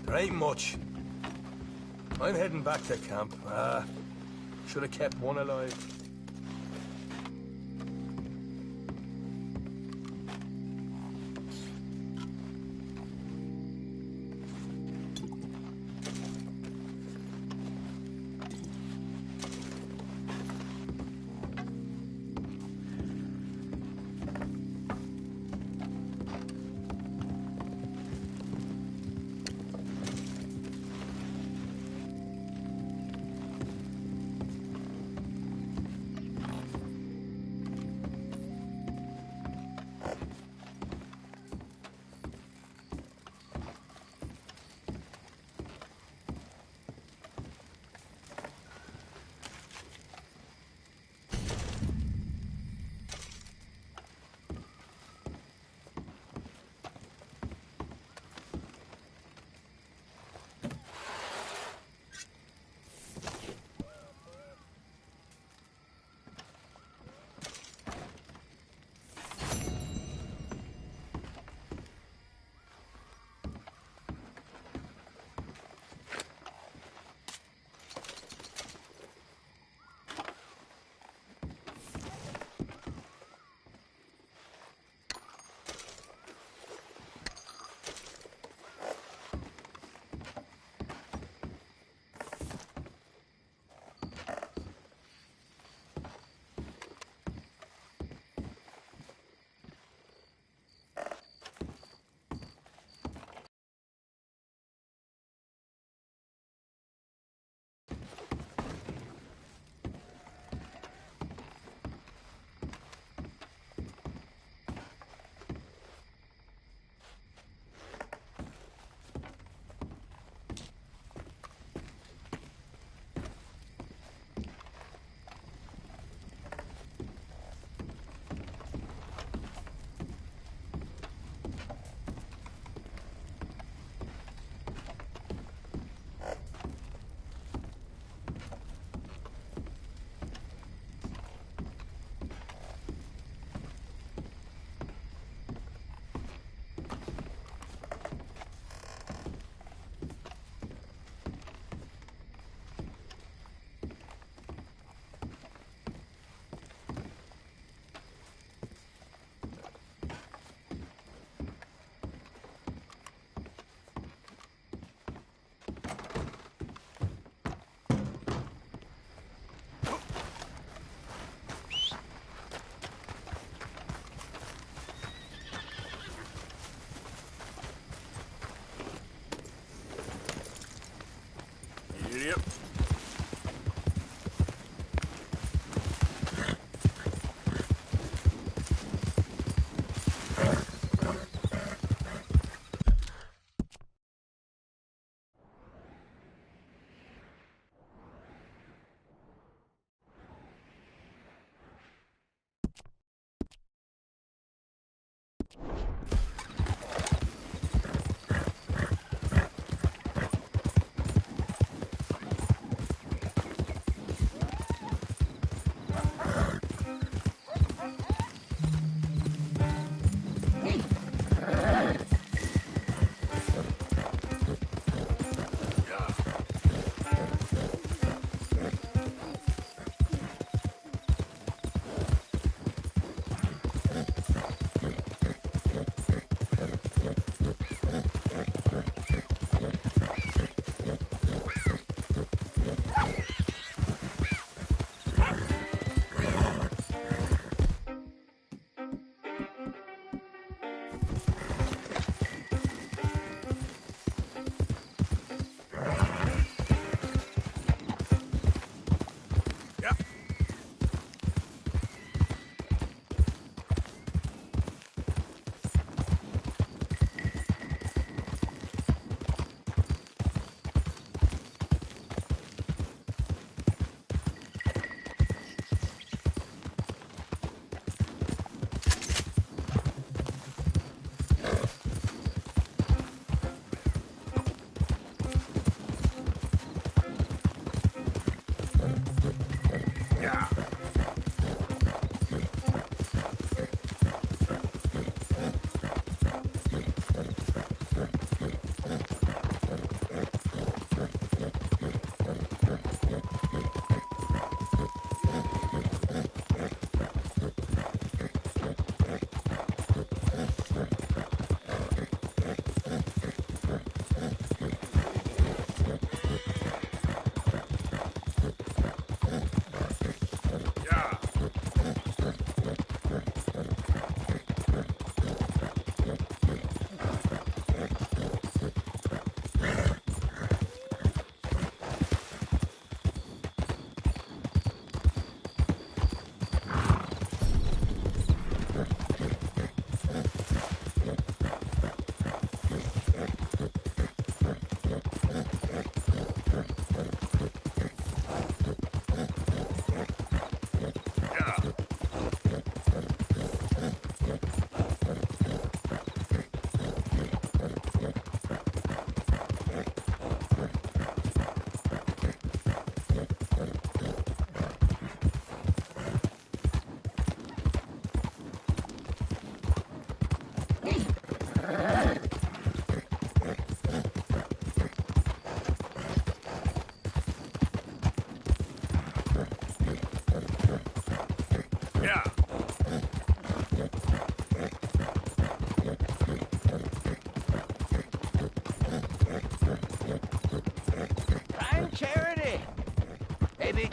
There ain't much. I'm heading back to camp. Should have kept one alive.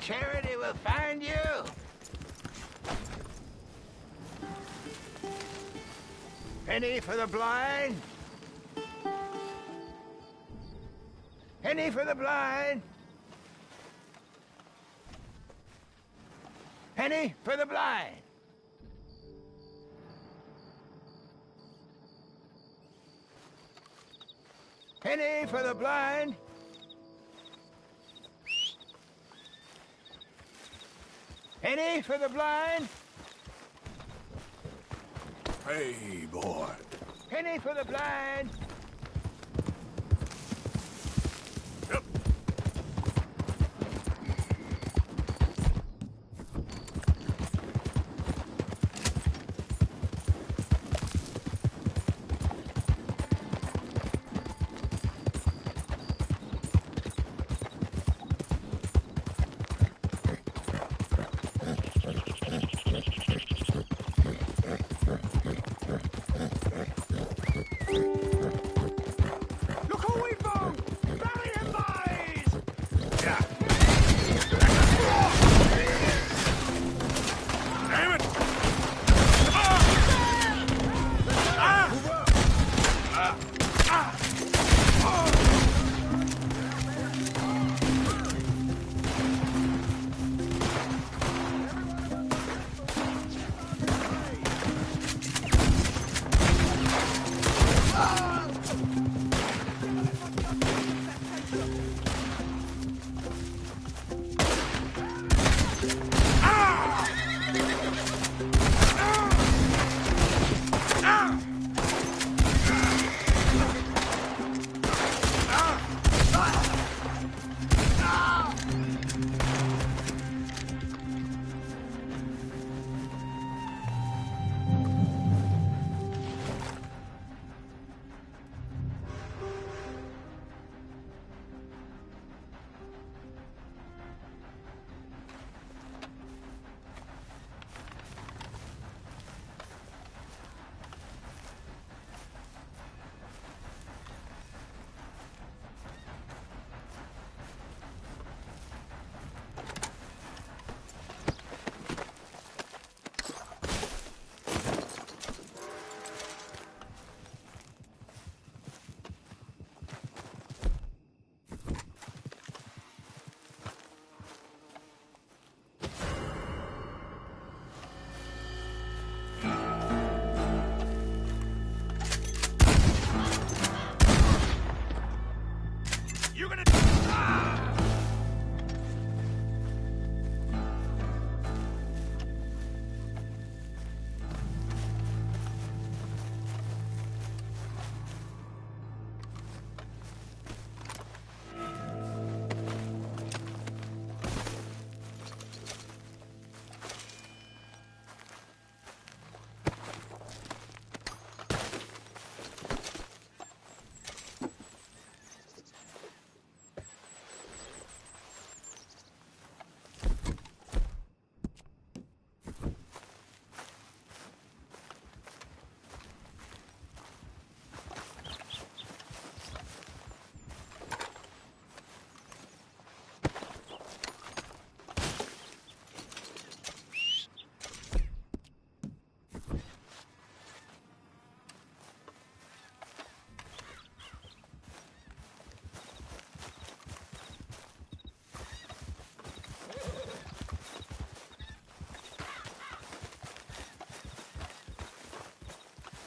Charity will find you. Penny for the blind. Penny for the blind. Penny for the blind. Penny for the blind. Penny for the blind. Hey, boy. Penny for the blind.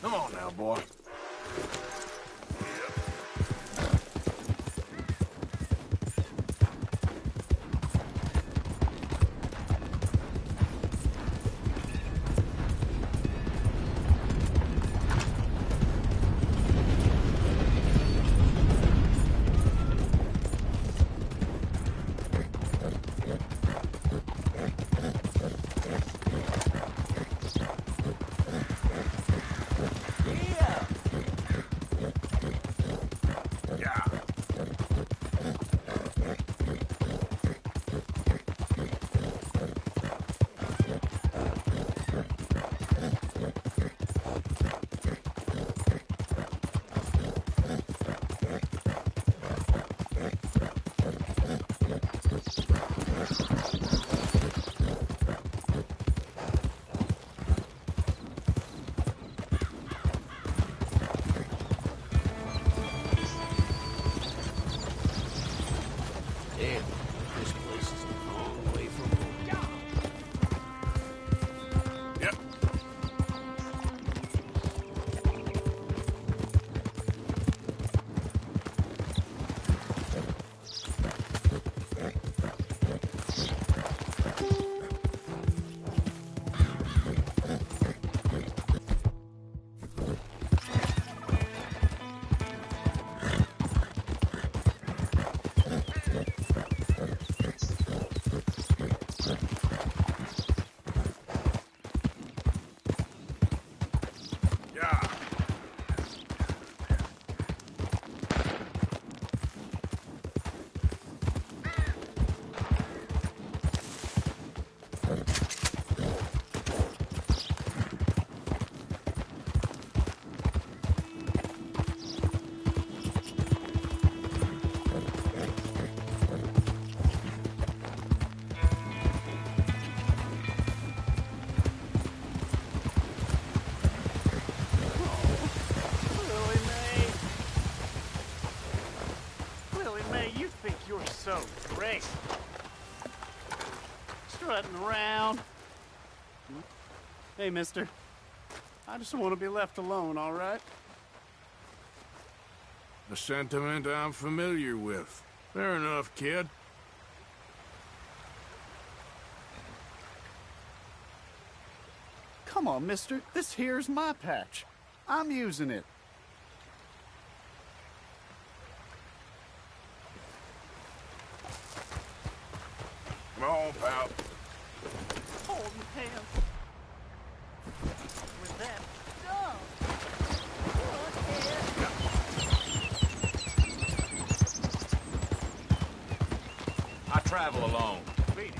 Come on now, boy. Yeah. down. Hey, mister. I just want to be left alone, all right? A sentiment I'm familiar with. Fair enough, kid. Come on, mister. This here's my patch. I'm using it. Come on, pal. Holding hands. With that dumb. I travel alone. Beat it.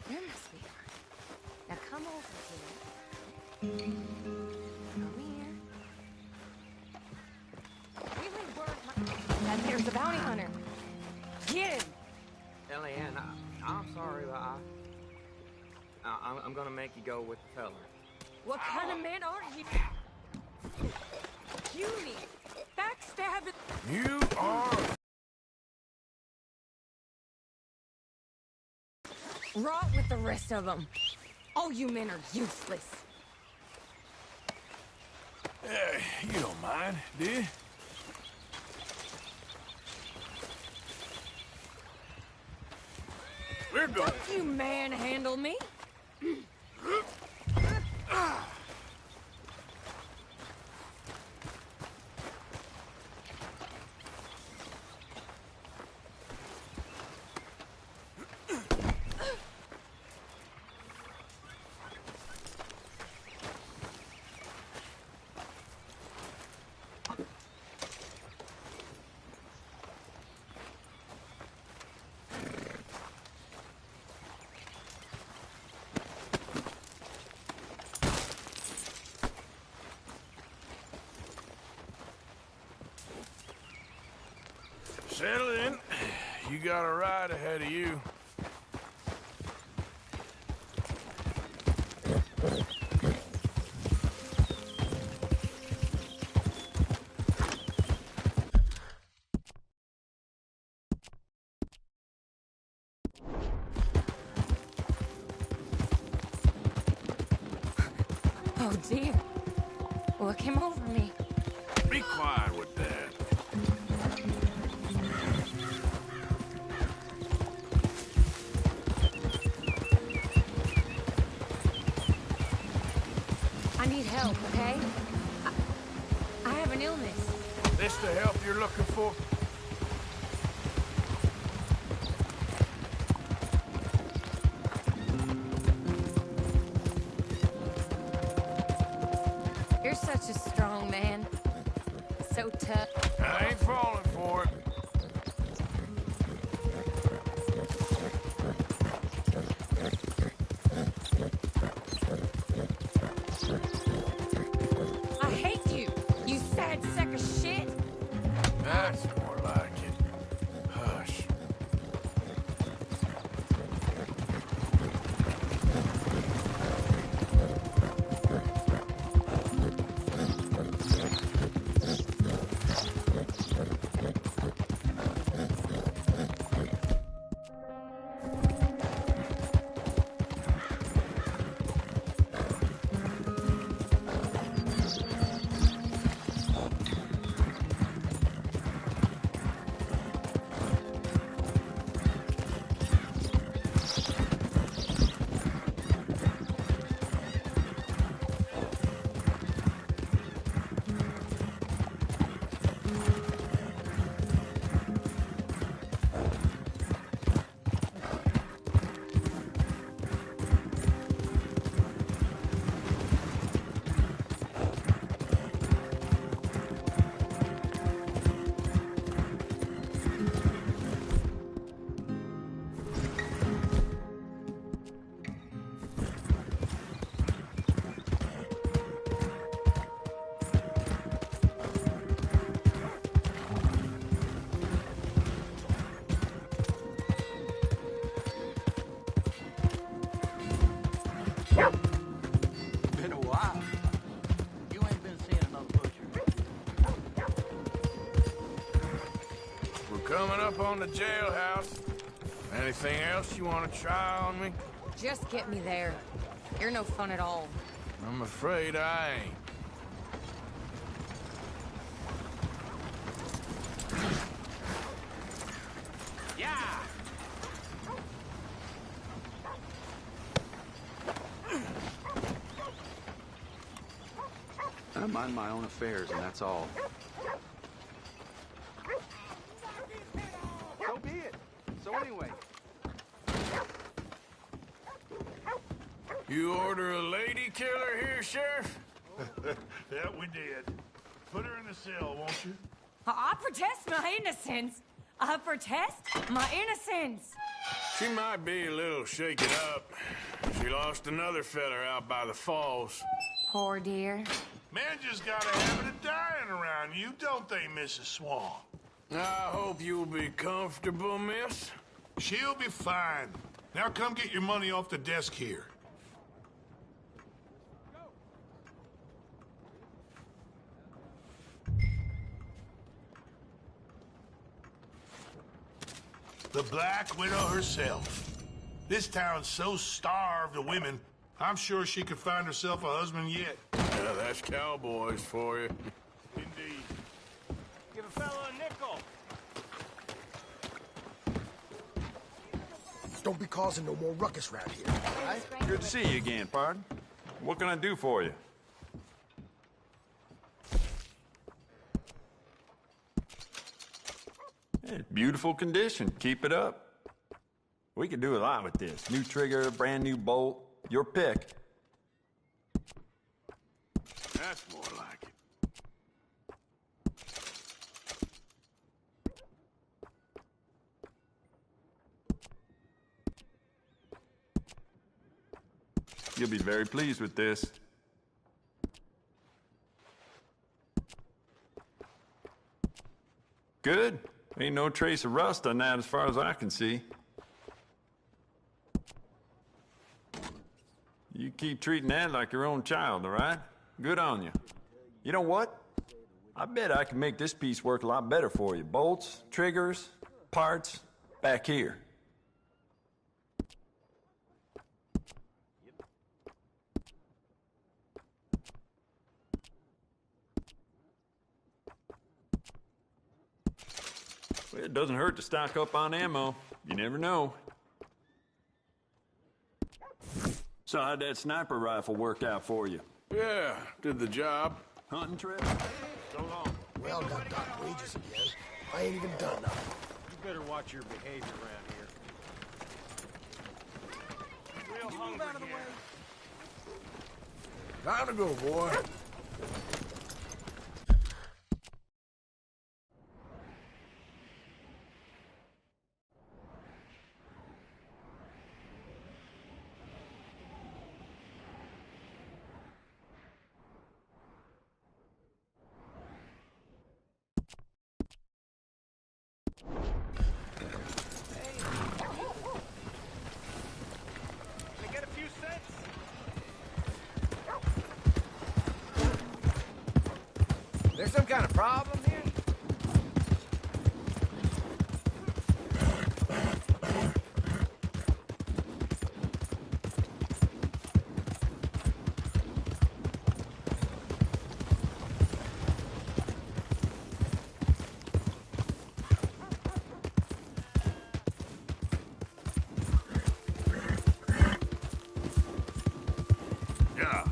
There must be one. Now come over here. Come here. Really work my... That there's the bounty hunter. Get him! Eliane, I'm sorry, but I'm gonna make you go with the fella. What kind of man are you? Puny, backstabbing. You are... Rot with the rest of them. All you men are useless. You don't mind, do you? We're going. Don't you manhandle me. Settle in. You got a ride ahead of you. Oh dear. What came over me? Be quiet with that. I need help, okay? I have an illness. This the help you're looking for? You're such a strong man. So tough. I ain't falling for it. I hate you, you sad sack of shit. That's more like it. Hush. Been a while. You ain't been seeing another butcher. We're coming up on the jailhouse. Anything else you want to try on me? Just get me there. You're no fun at all. I'm afraid I ain't. Yeah! I mind my own affairs, and that's all. So be it. So anyway. You order a lady killer here, Sheriff? Yeah, we did. Put her in the cell, won't you? I protest my innocence. I protest my innocence. She might be a little shaken up. She lost another feller out by the falls. Poor dear. Man just got a habit of dying around you, don't they, Mrs. Swan? I hope you'll be comfortable, miss. She'll be fine. Now come get your money off the desk here. The Black Widow herself. This town's so starved of women, I'm sure she could find herself a husband yet. Yeah, that's cowboys for you. Indeed. Give a fellow a nickel. Don't be causing no more ruckus around here. Good to see you again, pardon. What can I do for you? It's beautiful condition. Keep it up. We could do a lot with this. New trigger, brand new bolt. Your pick. That's more like it. You'll be very pleased with this. Good. Ain't no trace of rust on that as far as I can see. You keep treating that like your own child, all right? Good on you. You know what? I bet I can make this piece work a lot better for you. Bolts, triggers, parts, back here. Well, it doesn't hurt to stock up on ammo. You never know. So how'd that sniper rifle work out for you? Yeah, did the job. Hunting trip? So long. Well done, Doc. Wages again. I ain't even done nothing. You better watch your behavior around here. Real hungry out of the way. Time to go, boy. Can I get a few cents? There's some kind of problem here? Yeah.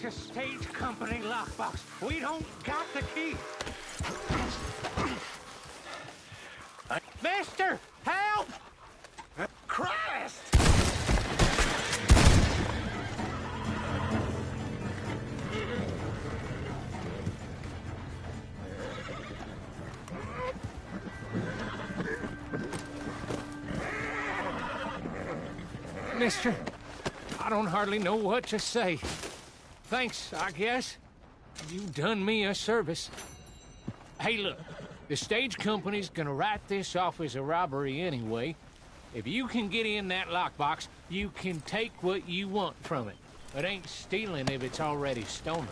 a stage company lockbox. We don't got the key. Mister, help! Christ! Mister, I don't hardly know what to say. Thanks, I guess. You done me a service. Hey, look, the stage company's gonna write this off as a robbery anyway. If you can get in that lockbox, you can take what you want from it. It ain't stealing if it's already stolen.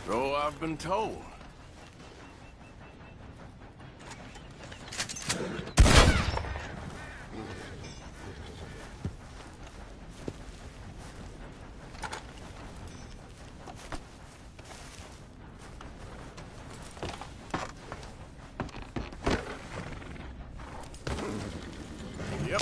So I've been told. Yep.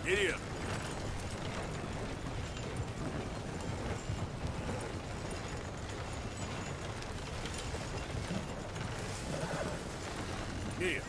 Giddy up. Giddy up.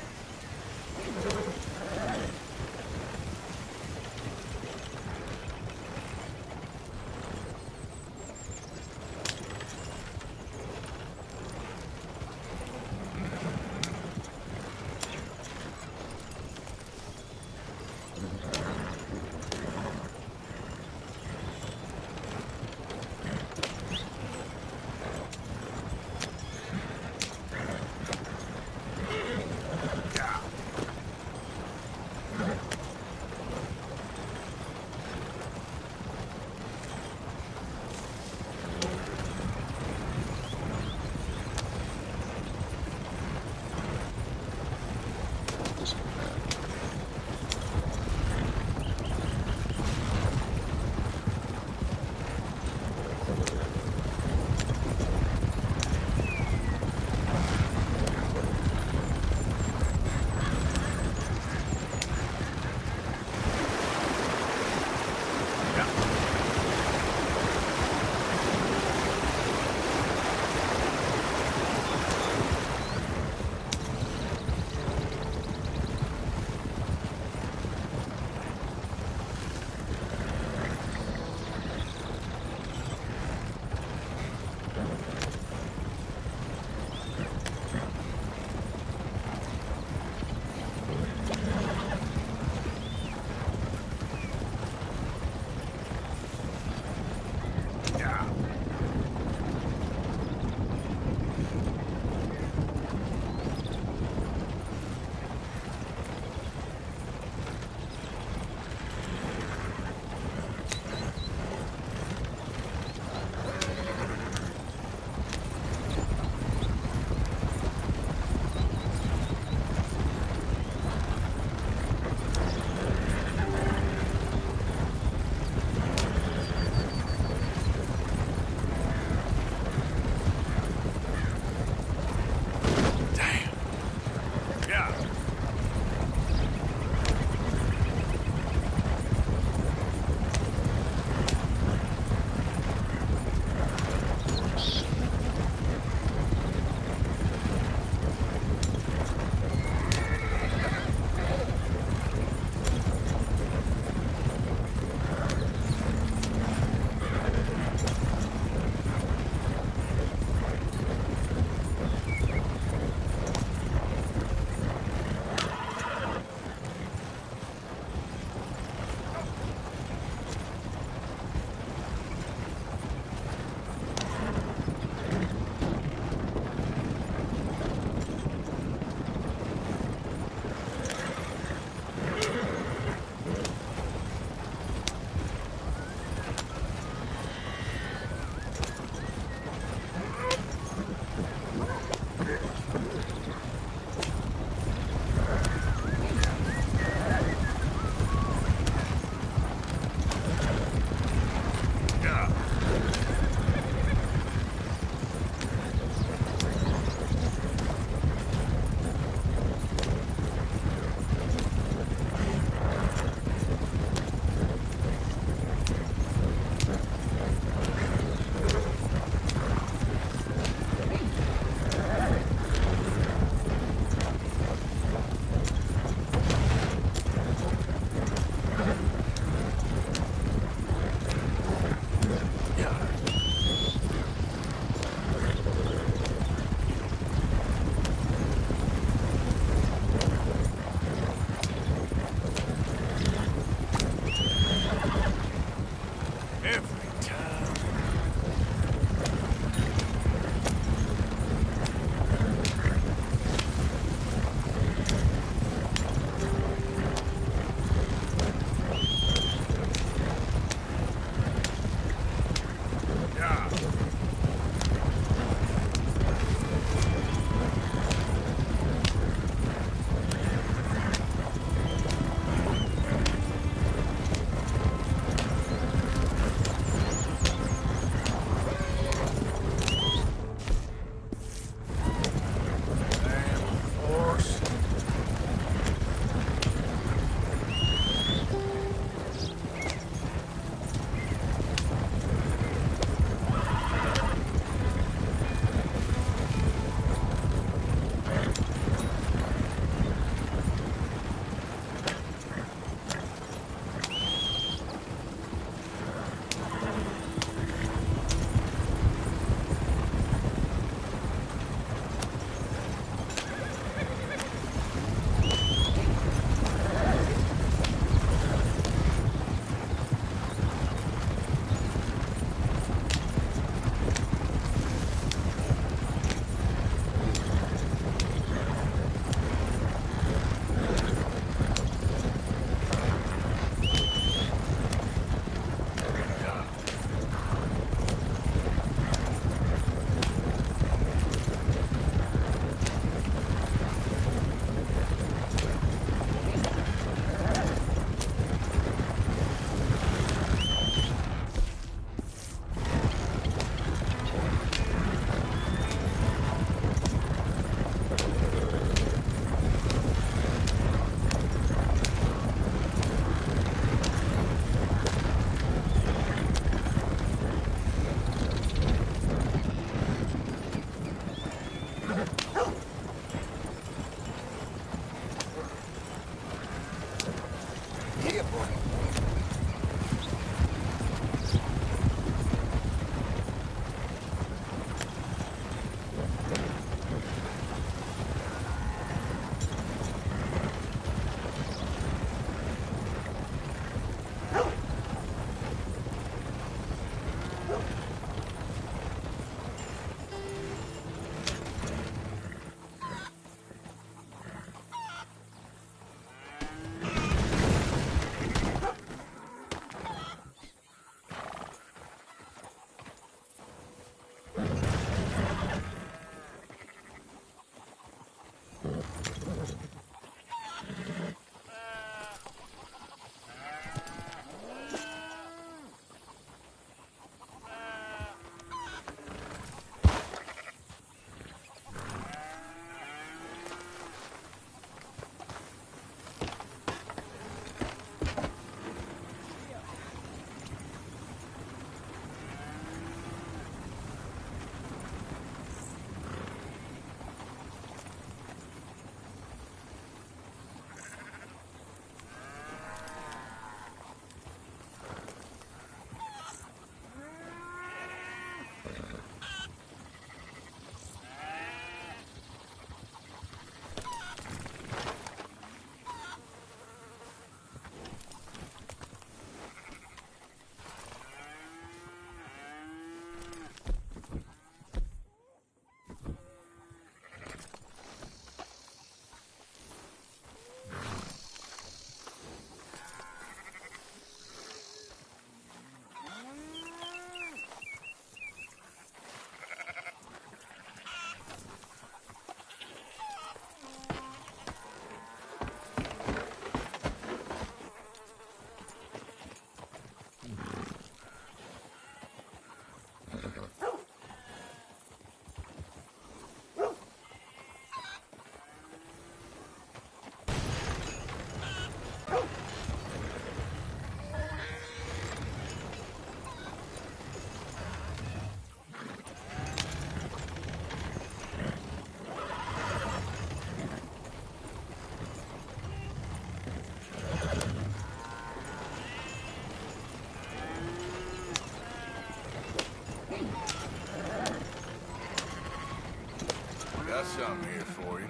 Got something here for you.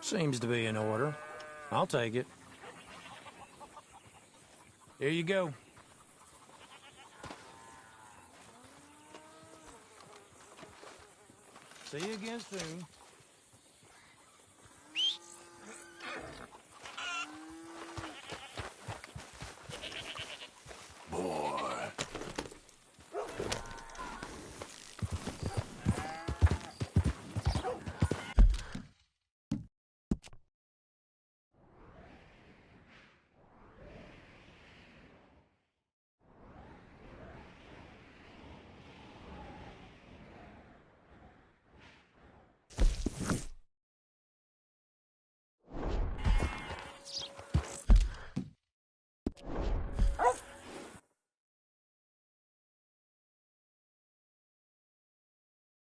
Seems to be in order. I'll take it. Here you go. See you again soon.